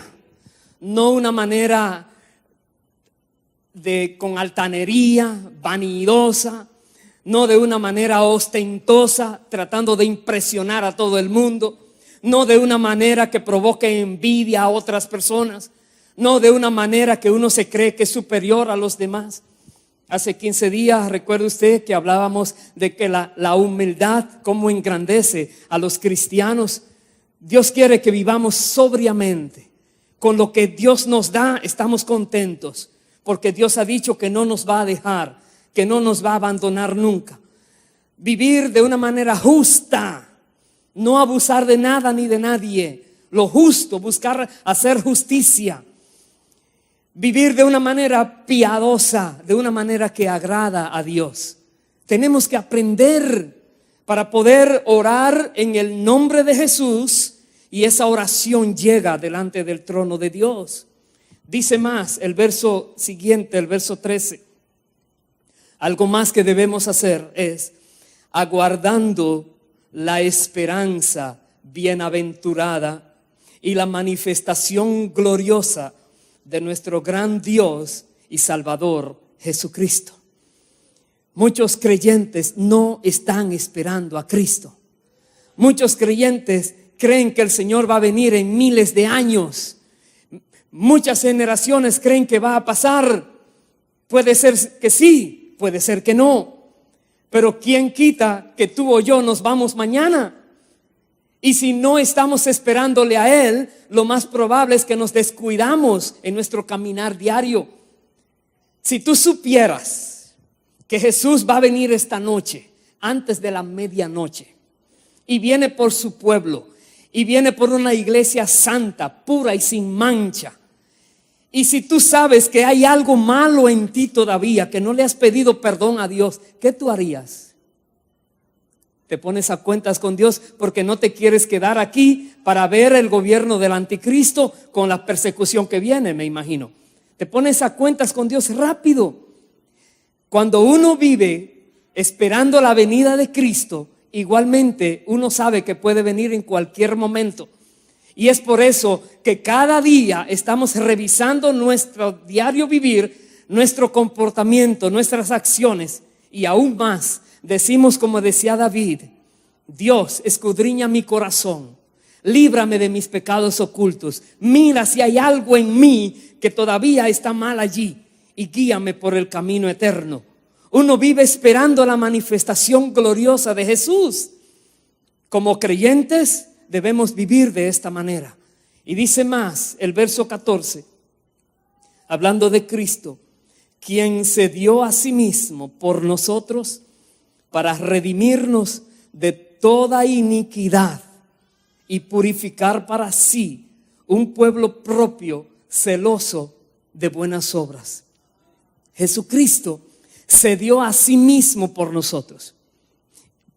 no una manera con altanería, vanidosa, no de una manera ostentosa, tratando de impresionar a todo el mundo, no de una manera que provoque envidia a otras personas, no de una manera que uno se cree que es superior a los demás. Hace 15 días, recuerde usted que hablábamos de que la humildad cómo engrandece a los cristianos. Dios quiere que vivamos sobriamente. Con lo que Dios nos da estamos contentos, porque Dios ha dicho que no nos va a dejar, que no nos va a abandonar nunca. Vivir de una manera justa, no abusar de nada ni de nadie. Lo justo, buscar hacer justicia. Vivir de una manera piadosa, de una manera que agrada a Dios. Tenemos que aprender para poder orar en el nombre de Jesús, y esa oración llega delante del trono de Dios. Dice más el verso siguiente, el verso 13. Algo más que debemos hacer es aguardando la esperanza bienaventurada y la manifestación gloriosa de nuestro gran Dios y Salvador Jesucristo. Muchos creyentes no están esperando a Cristo. Muchos creyentes creen que el Señor va a venir en miles de años. Muchas generaciones creen que va a pasar. Puede ser que sí, puede ser que no. Pero ¿quién quita que tú o yo nos vamos mañana? Y si no estamos esperándole a Él, lo más probable es que nos descuidamos en nuestro caminar diario. Si tú supieras que Jesús va a venir esta noche, antes de la medianoche, y viene por su pueblo, y viene por una iglesia santa, pura y sin mancha, y si tú sabes que hay algo malo en ti todavía, que no le has pedido perdón a Dios, ¿qué tú harías? Te pones a cuentas con Dios porque no te quieres quedar aquí para ver el gobierno del anticristo con la persecución que viene, me imagino. Te pones a cuentas con Dios rápido. Cuando uno vive esperando la venida de Cristo, igualmente uno sabe que puede venir en cualquier momento. Y es por eso que cada día estamos revisando nuestro diario vivir, nuestro comportamiento, nuestras acciones, y aún más decimos como decía David: Dios, escudriña mi corazón, líbrame de mis pecados ocultos, mira si hay algo en mí que todavía está mal allí y guíame por el camino eterno. Uno vive esperando la manifestación gloriosa de Jesús. Como creyentes debemos vivir de esta manera. Y dice más el verso 14, hablando de Cristo, quien se dio a sí mismo por nosotros para redimirnos de toda iniquidad y purificar para sí un pueblo propio, celoso de buenas obras. Jesucristo se dio a sí mismo por nosotros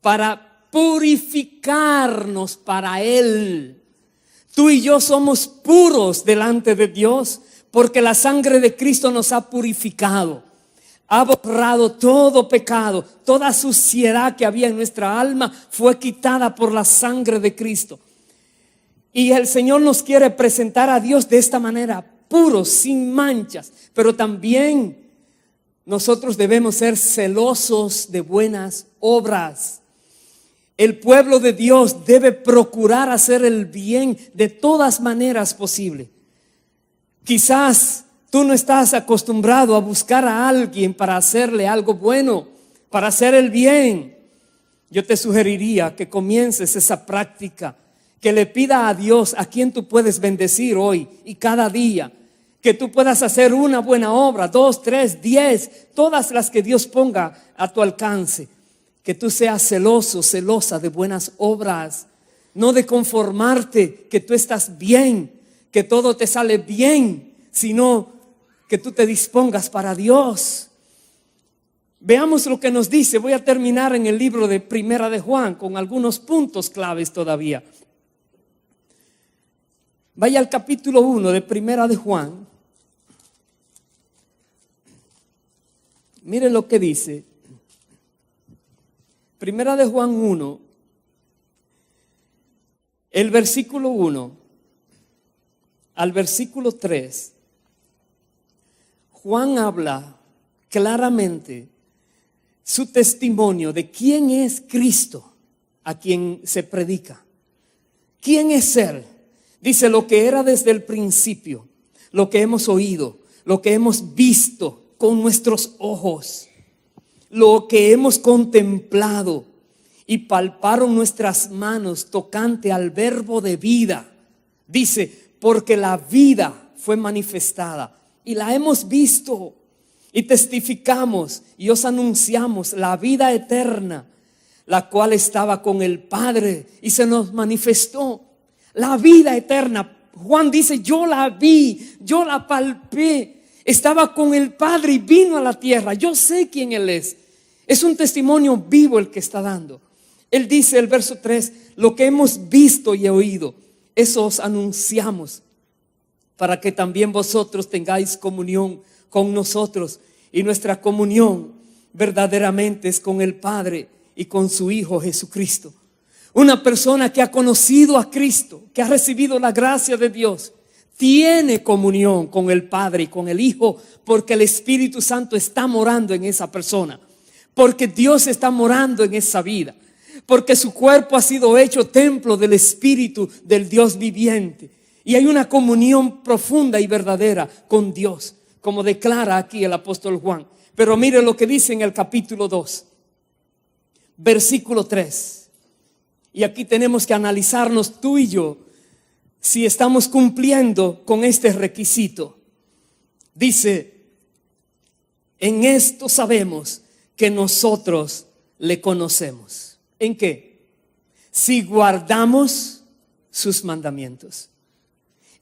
para purificarnos para Él. Tú y yo somos puros delante de Dios porque la sangre de Cristo nos ha purificado. Ha borrado todo pecado, toda suciedad que había en nuestra alma fue quitada por la sangre de Cristo. Y el Señor nos quiere presentar a Dios de esta manera, puros, sin manchas. Pero también nosotros debemos ser celosos de buenas obras. El pueblo de Dios debe procurar hacer el bien de todas maneras posibles. Quizás tú no estás acostumbrado a buscar a alguien para hacerle algo bueno, para hacer el bien. Yo te sugeriría que comiences esa práctica, que le pida a Dios a quien tú puedes bendecir hoy y cada día, que tú puedas hacer una buena obra, 2, 3, 10, todas las que Dios ponga a tu alcance. Que tú seas celoso, celosa de buenas obras, no de conformarte que tú estás bien, que todo te sale bien, sino que tú te dispongas para Dios. Veamos lo que nos dice. Voy a terminar en el libro de Primera de Juan con algunos puntos claves todavía. Vaya al capítulo 1 de Primera de Juan. Miren lo que dice. Primera de Juan 1, el versículo 1 al versículo 3. Juan habla claramente su testimonio de quién es Cristo a quien se predica. ¿Quién es Él? Dice lo que era desde el principio, lo que hemos oído, lo que hemos visto con nuestros ojos, lo que hemos contemplado y palparon nuestras manos tocante al verbo de vida. Dice, porque la vida fue manifestada y la hemos visto y testificamos y os anunciamos la vida eterna, la cual estaba con el Padre y se nos manifestó. La vida eterna. Juan dice, yo la vi, yo la palpé, estaba con el Padre y vino a la tierra. Yo sé quién Él es. Es un testimonio vivo el que está dando. Él dice, el verso 3, lo que hemos visto y oído, eso os anunciamos, para que también vosotros tengáis comunión con nosotros. Y nuestra comunión verdaderamente es con el Padre y con su Hijo Jesucristo. Una persona que ha conocido a Cristo, que ha recibido la gracia de Dios, tiene comunión con el Padre y con el Hijo, porque el Espíritu Santo está morando en esa persona, porque Dios está morando en esa vida, porque su cuerpo ha sido hecho templo del Espíritu del Dios viviente. Y hay una comunión profunda y verdadera con Dios, como declara aquí el apóstol Juan. Pero mire lo que dice en el capítulo 2, versículo 3. Y aquí tenemos que analizarnos tú y yo si estamos cumpliendo con este requisito. Dice, en esto sabemos que nosotros le conocemos. ¿En qué? Si guardamos sus mandamientos.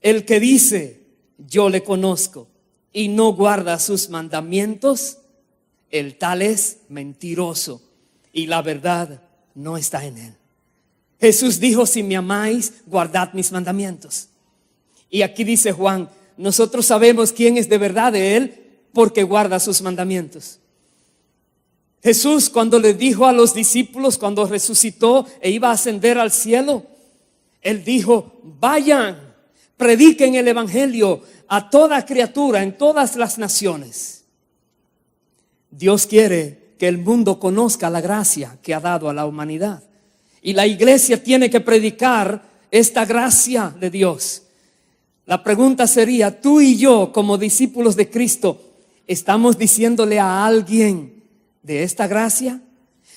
El que dice, yo le conozco, y no guarda sus mandamientos, el tal es mentiroso, y la verdad no está en él. Jesús dijo, si me amáis, guardad mis mandamientos. Y aquí dice Juan, nosotros sabemos quién es de verdad de Él porque guarda sus mandamientos. Jesús, cuando le dijo a los discípulos, cuando resucitó e iba a ascender al cielo, Él dijo, vayan, prediquen el evangelio a toda criatura en todas las naciones. Dios quiere que el mundo conozca la gracia que ha dado a la humanidad. Y la iglesia tiene que predicar esta gracia de Dios. La pregunta sería, tú y yo como discípulos de Cristo, ¿estamos diciéndole a alguien de esta gracia?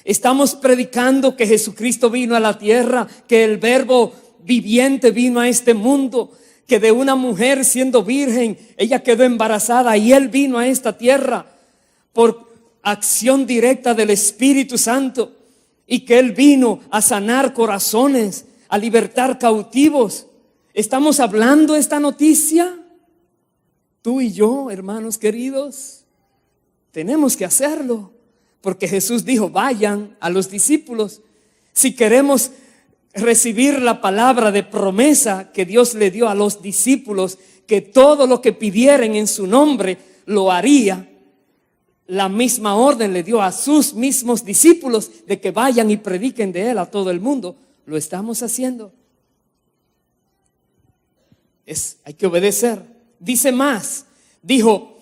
¿Estamos predicando que Jesucristo vino a la tierra, que el verbo viviente vino a este mundo, que de una mujer siendo virgen, ella quedó embarazada y Él vino a esta tierra por acción directa del Espíritu Santo? Y que Él vino a sanar corazones, a libertar cautivos. ¿Estamos hablando esta noticia? Tú y yo, hermanos queridos, tenemos que hacerlo. Porque Jesús dijo, vayan a los discípulos. Si queremos recibir la palabra de promesa que Dios le dio a los discípulos, que todo lo que pidieren en su nombre lo haría, la misma orden le dio a sus mismos discípulos de que vayan y prediquen de Él a todo el mundo. Lo estamos haciendo. Hay que obedecer. Dice más, dijo,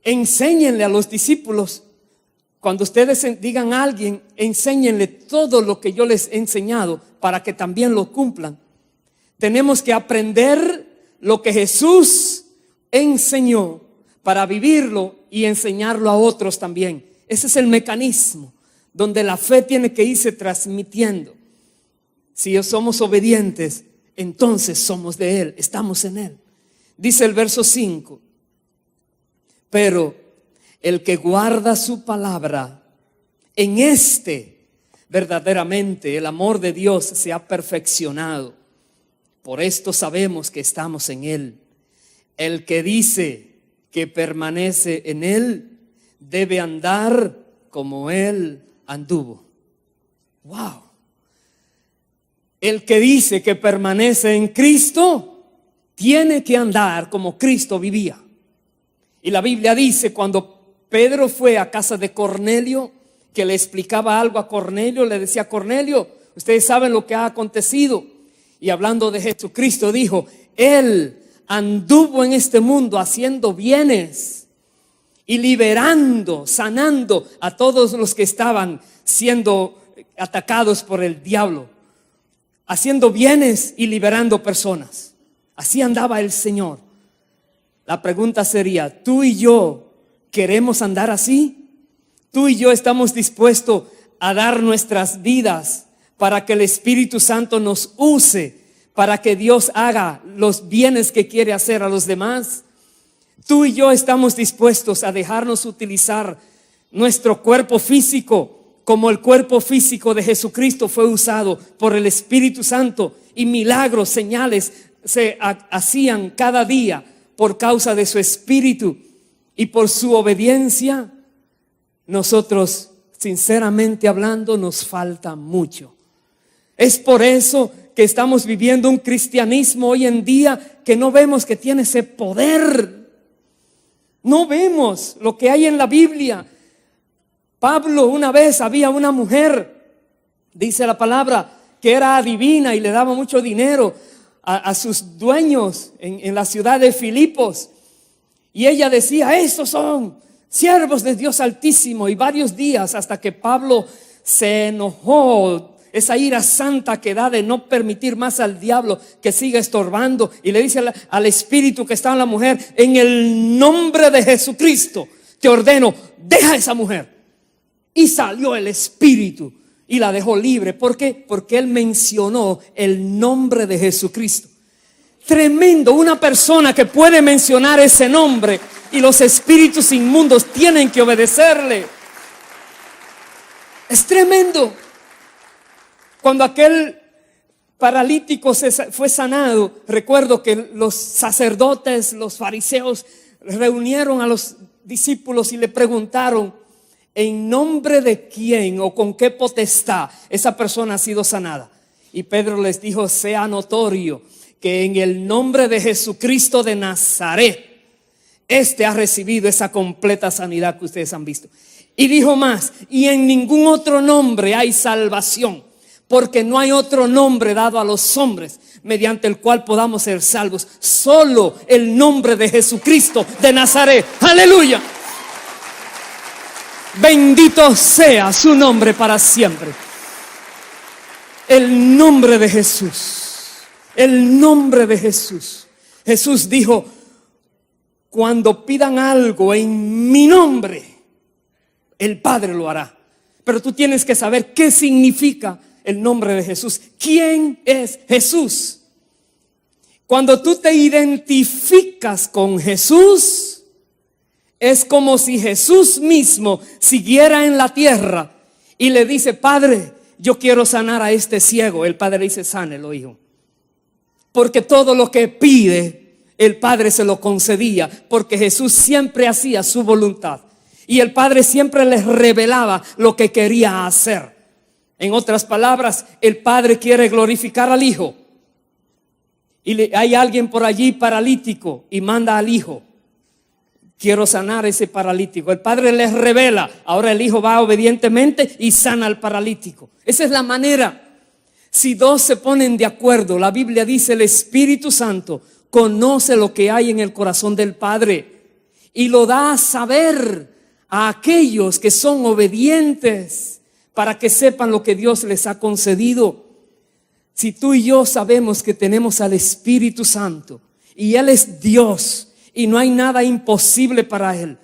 enséñenle a los discípulos. Cuando ustedes digan a alguien, enséñenle todo lo que yo les he enseñado para que también lo cumplan. Tenemos que aprender lo que Jesús enseñó para vivirlo y enseñarlo a otros también. Ese es el mecanismo donde la fe tiene que irse transmitiendo. Si somos obedientes, entonces somos de Él, estamos en Él. Dice el verso 5, pero el que guarda su palabra, en este verdaderamente el amor de Dios se ha perfeccionado. Por esto sabemos que estamos en Él. El que dice que permanece en Él debe andar como Él anduvo. Wow. El que dice que permanece en Cristo tiene que andar como Cristo vivía. Y la Biblia dice, cuando Pedro fue a casa de Cornelio, que le explicaba algo a Cornelio, le decía, Cornelio, ustedes saben lo que ha acontecido. Y hablando de Jesucristo dijo, Él anduvo en este mundo haciendo bienes y liberando, sanando a todos los que estaban siendo atacados por el diablo, haciendo bienes y liberando personas. Así andaba el Señor. La pregunta sería, tú y yo, ¿Queremos andar así? Tú y yo estamos dispuestos a dar nuestras vidas para que el Espíritu Santo nos use, para que Dios haga los bienes que quiere hacer a los demás. Tú y yo estamos dispuestos a dejarnos utilizar nuestro cuerpo físico como el cuerpo físico de Jesucristo fue usado por el Espíritu Santo, y milagros, señales se hacían cada día por causa de su Espíritu y por su obediencia. Nosotros, sinceramente hablando, nos falta mucho. Es por eso que estamos viviendo un cristianismo hoy en día que no vemos que tiene ese poder. No vemos lo que hay en la Biblia. Pablo, una vez había una mujer, dice la palabra, que era adivina y le daba mucho dinero a sus dueños en la ciudad de Filipos. Y ella decía: estos son siervos de Dios Altísimo. Y varios días hasta que Pablo se enojó, esa ira santa que da de no permitir más al diablo que siga estorbando, y le dice al espíritu que estaba en la mujer: en el nombre de Jesucristo te ordeno, deja a esa mujer. Y salió el espíritu y la dejó libre. ¿Por qué? Porque él mencionó el nombre de Jesucristo. Tremendo, una persona que puede mencionar ese nombre y los espíritus inmundos tienen que obedecerle. Es tremendo. Cuando aquel paralítico fue sanado, recuerdo que los sacerdotes, los fariseos, reunieron a los discípulos y le preguntaron: ¿en nombre de quién o con qué potestad esa persona ha sido sanada? Y Pedro les dijo: sea notorio que en el nombre de Jesucristo de Nazaret, este ha recibido esa completa sanidad que ustedes han visto. Y dijo más: y en ningún otro nombre hay salvación, porque no hay otro nombre dado a los hombres mediante el cual podamos ser salvos, solo el nombre de Jesucristo de Nazaret. Aleluya. Bendito sea su nombre para siempre. El nombre de Jesús. El nombre de Jesús. Jesús dijo: cuando pidan algo en mi nombre, el Padre lo hará. Pero tú tienes que saber qué significa el nombre de Jesús. ¿Quién es Jesús? Cuando tú te identificas con Jesús, es como si Jesús mismo siguiera en la tierra y le dice: Padre, yo quiero sanar a este ciego. El Padre le dice: sánelo, hijo. Porque todo lo que pide, el Padre se lo concedía, porque Jesús siempre hacía su voluntad y el Padre siempre les revelaba lo que quería hacer. En otras palabras, el Padre quiere glorificar al Hijo, y hay alguien por allí paralítico y manda al Hijo: quiero sanar a ese paralítico. El Padre les revela, ahora el Hijo va obedientemente y sana al paralítico. Esa es la manera. Si dos se ponen de acuerdo, la Biblia dice: el Espíritu Santo conoce lo que hay en el corazón del Padre y lo da a saber a aquellos que son obedientes, para que sepan lo que Dios les ha concedido. Si tú y yo sabemos que tenemos al Espíritu Santo y Él es Dios y no hay nada imposible para Él,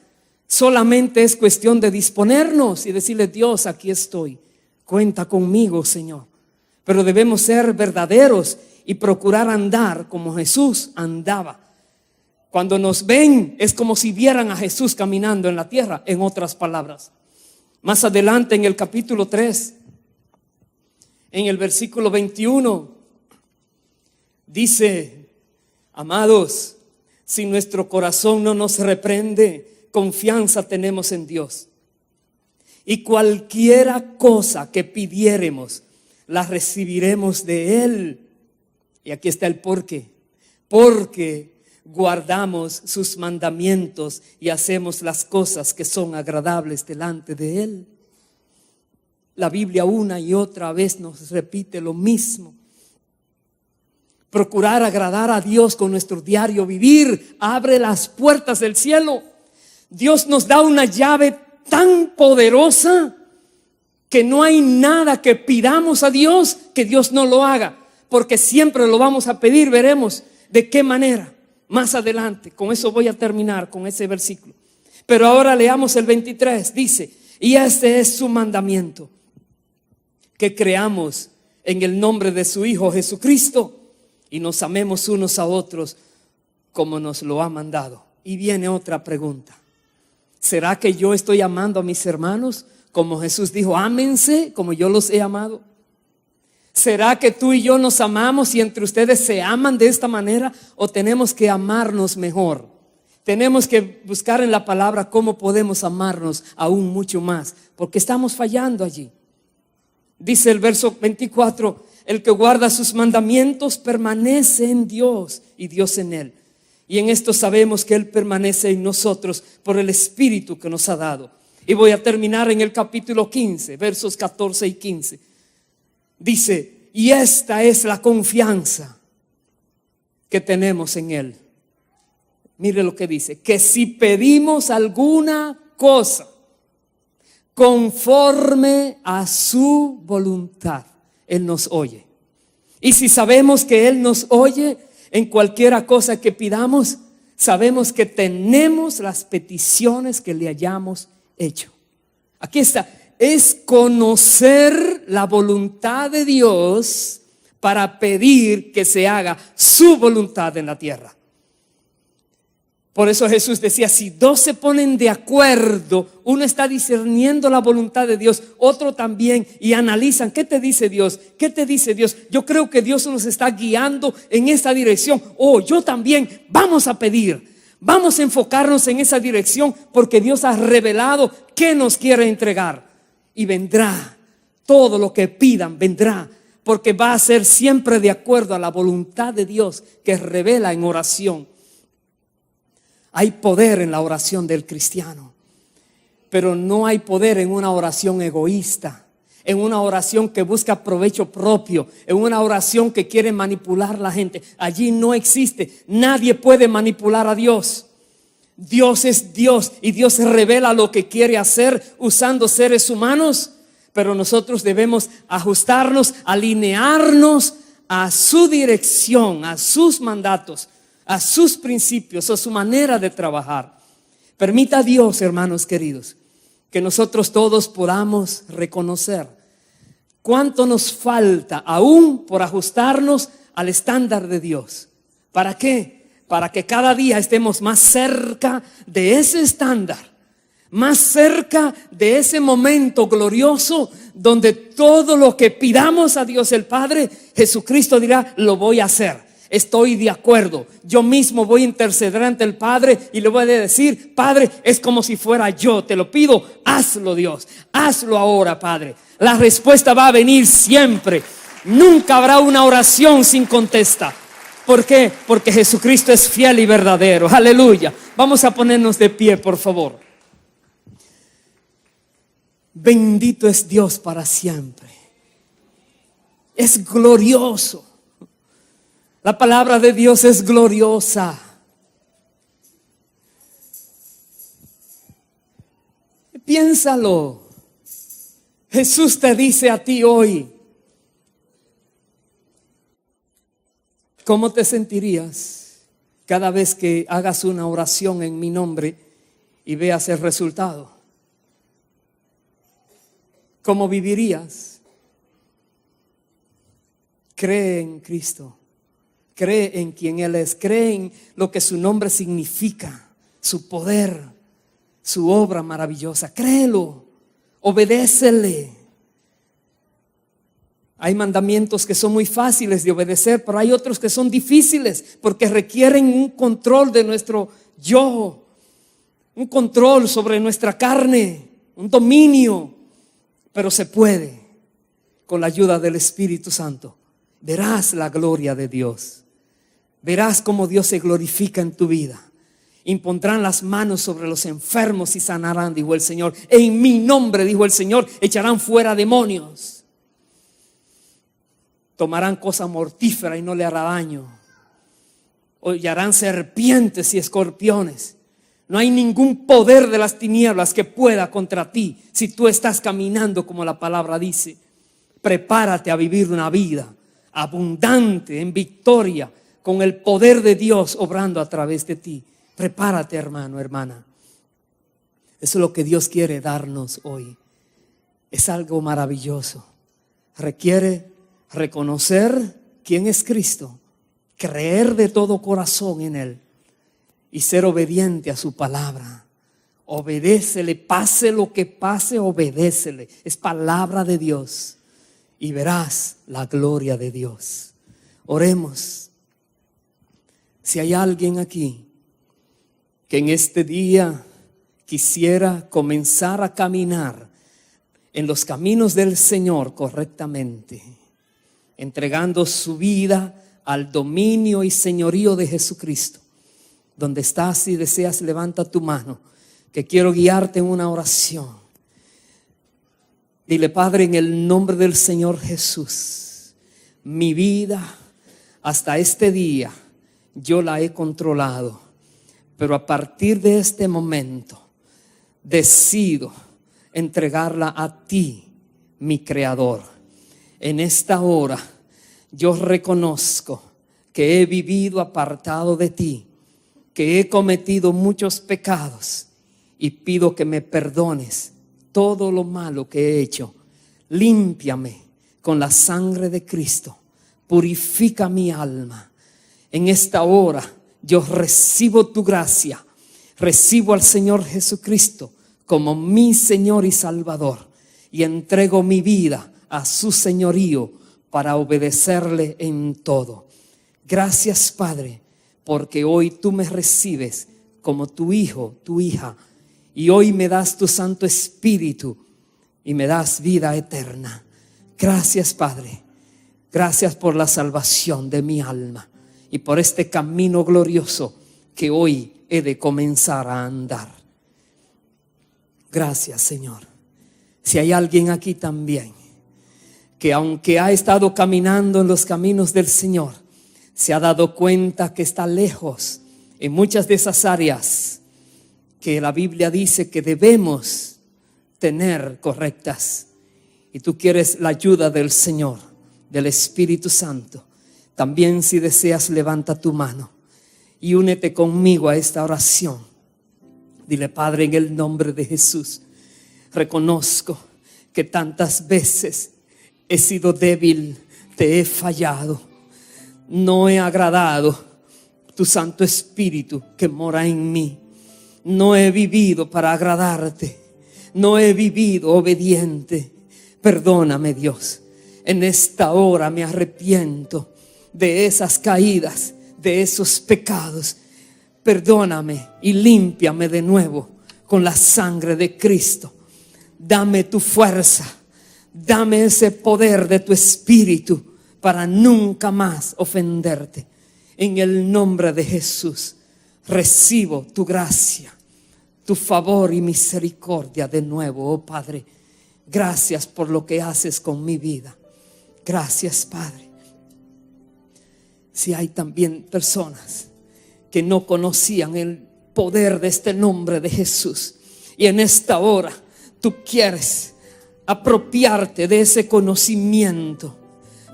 solamente es cuestión de disponernos y decirle: Dios, aquí estoy, cuenta conmigo, Señor. Pero debemos ser verdaderos y procurar andar como Jesús andaba. Cuando nos ven, es como si vieran a Jesús caminando en la tierra, en otras palabras. Más adelante en el capítulo 3, en el versículo 21, dice: amados, si nuestro corazón no nos reprende, confianza tenemos en Dios. Y cualquiera cosa que pidiéremos, la recibiremos de Él. Y aquí está el porqué. Porque guardamos sus mandamientos y hacemos las cosas que son agradables delante de Él. La Biblia una y otra vez nos repite lo mismo. Procurar agradar a Dios con nuestro diario vivir abre las puertas del cielo. Dios nos da una llave tan poderosa que no hay nada que pidamos a Dios que Dios no lo haga, porque siempre lo vamos a pedir. Veremos de qué manera más adelante. Con eso voy a terminar, con ese versículo. Pero ahora leamos el 23, dice: y este es su mandamiento, que creamos en el nombre de su Hijo Jesucristo y nos amemos unos a otros como nos lo ha mandado. Y viene otra pregunta: ¿será que yo estoy amando a mis hermanos como Jesús dijo, ámense como yo los he amado? ¿Será que tú y yo nos amamos y entre ustedes se aman de esta manera? ¿O tenemos que amarnos mejor? Tenemos que buscar en la palabra cómo podemos amarnos aún mucho más, porque estamos fallando allí. Dice el verso 24: el que guarda sus mandamientos permanece en Dios y Dios en él. Y en esto sabemos que Él permanece en nosotros por el Espíritu que nos ha dado. Y voy a terminar en el capítulo 15, versos 14 y 15. Dice: y esta es la confianza que tenemos en Él. Mire lo que dice: que si pedimos alguna cosa conforme a su voluntad, Él nos oye. Y si sabemos que Él nos oye en cualquiera cosa que pidamos, sabemos que tenemos las peticiones que le hayamos hecho. Aquí está: es conocer la voluntad de Dios para pedir que se haga su voluntad en la tierra. Por eso Jesús decía: si dos se ponen de acuerdo, uno está discerniendo la voluntad de Dios, otro también, y analizan: ¿qué te dice Dios? ¿Qué te dice Dios? Yo creo que Dios nos está guiando en esta dirección. Yo también, vamos a pedir, vamos a enfocarnos en esa dirección, porque Dios ha revelado qué nos quiere entregar. Y vendrá, todo lo que pidan vendrá, porque va a ser siempre de acuerdo a la voluntad de Dios que revela en oración. Hay poder en la oración del cristiano, pero no hay poder en una oración egoísta, en una oración que busca provecho propio, en una oración que quiere manipular a la gente. Allí no existe. Nadie puede manipular a Dios. Dios es Dios y Dios revela lo que quiere hacer usando seres humanos, pero nosotros debemos ajustarnos, alinearnos a su dirección, a sus mandatos, a sus principios, a su manera de trabajar. Permita a Dios, hermanos queridos, que nosotros todos podamos reconocer cuánto nos falta aún por ajustarnos al estándar de Dios. ¿Para qué? Para que cada día estemos más cerca de ese estándar, más cerca de ese momento glorioso donde todo lo que pidamos a Dios el Padre, Jesucristo dirá: lo voy a hacer. Estoy de acuerdo. Yo mismo voy a interceder ante el Padre y le voy a decir: Padre, es como si fuera yo. Te lo pido, hazlo, Dios. Hazlo ahora, Padre. La respuesta va a venir siempre. Nunca habrá una oración sin contesta. ¿Por qué? Porque Jesucristo es fiel y verdadero. Aleluya. Vamos a ponernos de pie, por favor. Bendito es Dios para siempre. Es glorioso. La palabra de Dios es gloriosa. Piénsalo. Jesús te dice a ti hoy: ¿cómo te sentirías cada vez que hagas una oración en mi nombre y veas el resultado? ¿Cómo vivirías? Cree en Cristo. Cree en quien Él es, cree en lo que su nombre significa, su poder, su obra maravillosa. Créelo, obedécele. Hay mandamientos que son muy fáciles de obedecer, pero hay otros que son difíciles porque requieren un control de nuestro yo, un control sobre nuestra carne, un dominio, pero se puede con la ayuda del Espíritu Santo. Verás la gloria de Dios. Verás cómo Dios se glorifica en tu vida. Impondrán las manos sobre los enfermos y sanarán, dijo el Señor. En mi nombre, dijo el Señor, echarán fuera demonios. Tomarán cosa mortífera y no le hará daño. Hollarán serpientes y escorpiones. No hay ningún poder de las tinieblas que pueda contra ti si tú estás caminando como la palabra dice. Prepárate a vivir una vida abundante en victoria, con el poder de Dios obrando a través de ti. Prepárate, hermano, hermana. Eso es lo que Dios quiere darnos hoy. Es algo maravilloso. Requiere reconocer quién es Cristo, creer de todo corazón en Él y ser obediente a su palabra. Obedécele, pase lo que pase, obedécele. Es palabra de Dios y verás la gloria de Dios. Oremos. Si hay alguien aquí que en este día quisiera comenzar a caminar en los caminos del Señor correctamente, entregando su vida al dominio y señorío de Jesucristo. Donde estás, si deseas, levanta tu mano, que quiero guiarte en una oración. Dile: Padre, en el nombre del Señor Jesús, mi vida hasta este día yo la he controlado, pero a partir de este momento decido entregarla a ti, mi Creador. En esta hora yo reconozco que he vivido apartado de ti, que he cometido muchos pecados y pido que me perdones todo lo malo que he hecho. Límpiame con la sangre de Cristo, purifica mi alma. En esta hora yo recibo tu gracia, recibo al Señor Jesucristo como mi Señor y Salvador y entrego mi vida a su señorío para obedecerle en todo. Gracias, Padre, porque hoy tú me recibes como tu hijo, tu hija, y hoy me das tu Santo Espíritu y me das vida eterna. Gracias, Padre. Gracias por la salvación de mi alma y por este camino glorioso que hoy he de comenzar a andar. Gracias, Señor. Si hay alguien aquí también que, aunque ha estado caminando en los caminos del Señor, se ha dado cuenta que está lejos en muchas de esas áreas que la Biblia dice que debemos tener correctas, y tú quieres la ayuda del Señor, del Espíritu Santo, también, si deseas, levanta tu mano y únete conmigo a esta oración. Dile: Padre, en el nombre de Jesús, reconozco que tantas veces he sido débil, te he fallado, no he agradado tu Santo Espíritu que mora en mí. No he vivido para agradarte, no he vivido obediente. Perdóname, Dios. En esta hora me arrepiento de esas caídas, de esos pecados. Perdóname y límpiame de nuevo con la sangre de Cristo. Dame tu fuerza, dame ese poder de tu Espíritu para nunca más ofenderte. En el nombre de Jesús recibo tu gracia, tu favor y misericordia de nuevo, oh Padre. Gracias por lo que haces con mi vida. Gracias, Padre. Si hay también personas que no conocían el poder de este nombre de Jesús y en esta hora tú quieres apropiarte de ese conocimiento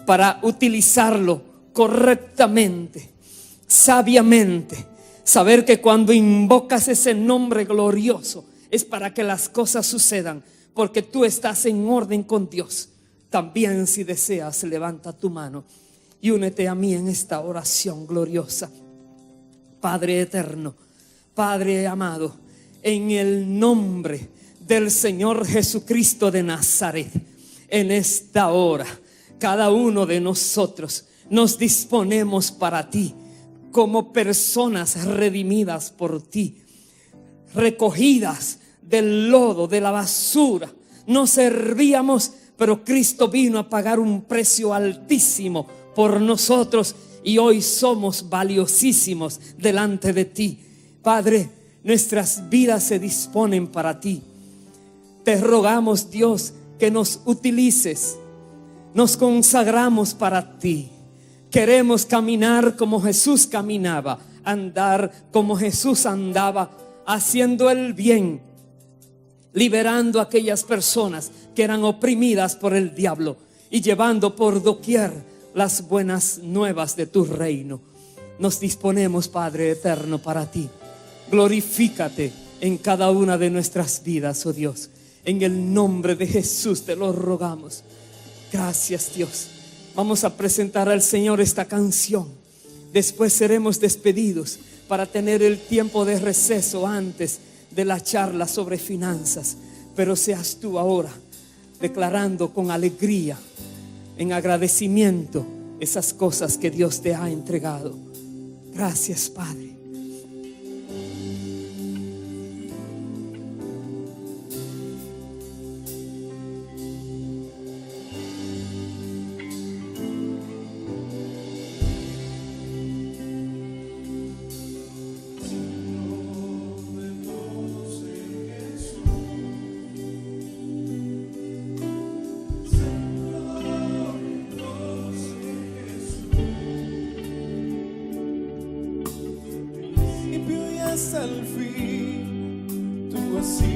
para utilizarlo correctamente, sabiamente, saber que cuando invocas ese nombre glorioso es para que las cosas sucedan, porque tú estás en orden con Dios. También, si deseas, levanta tu mano y únete a mí en esta oración gloriosa. Padre eterno, Padre amado, en el nombre del Señor Jesucristo de Nazaret, en esta hora cada uno de nosotros nos disponemos para ti como personas redimidas por ti, recogidas del lodo, de la basura. No servíamos, pero Cristo vino a pagar un precio altísimo por nosotros y hoy somos valiosísimos delante de ti. Padre, nuestras vidas se disponen para ti. Te rogamos, Dios, que nos utilices. Nos consagramos para ti. Queremos caminar como Jesús caminaba, andar como Jesús andaba, haciendo el bien, liberando a aquellas personas que eran oprimidas por el diablo y llevando por doquier las buenas nuevas de tu reino. Nos disponemos, Padre eterno, para ti. Glorifícate en cada una de nuestras vidas, oh Dios. En el nombre de Jesús te lo rogamos. Gracias, Dios. Vamos a presentar al Señor esta canción. Después seremos despedidos para tener el tiempo de receso antes de la charla sobre finanzas. Pero seas tú ahora declarando con alegría, en agradecimiento, esas cosas que Dios te ha entregado. Gracias, Padre. Hasta el fin, tú has sido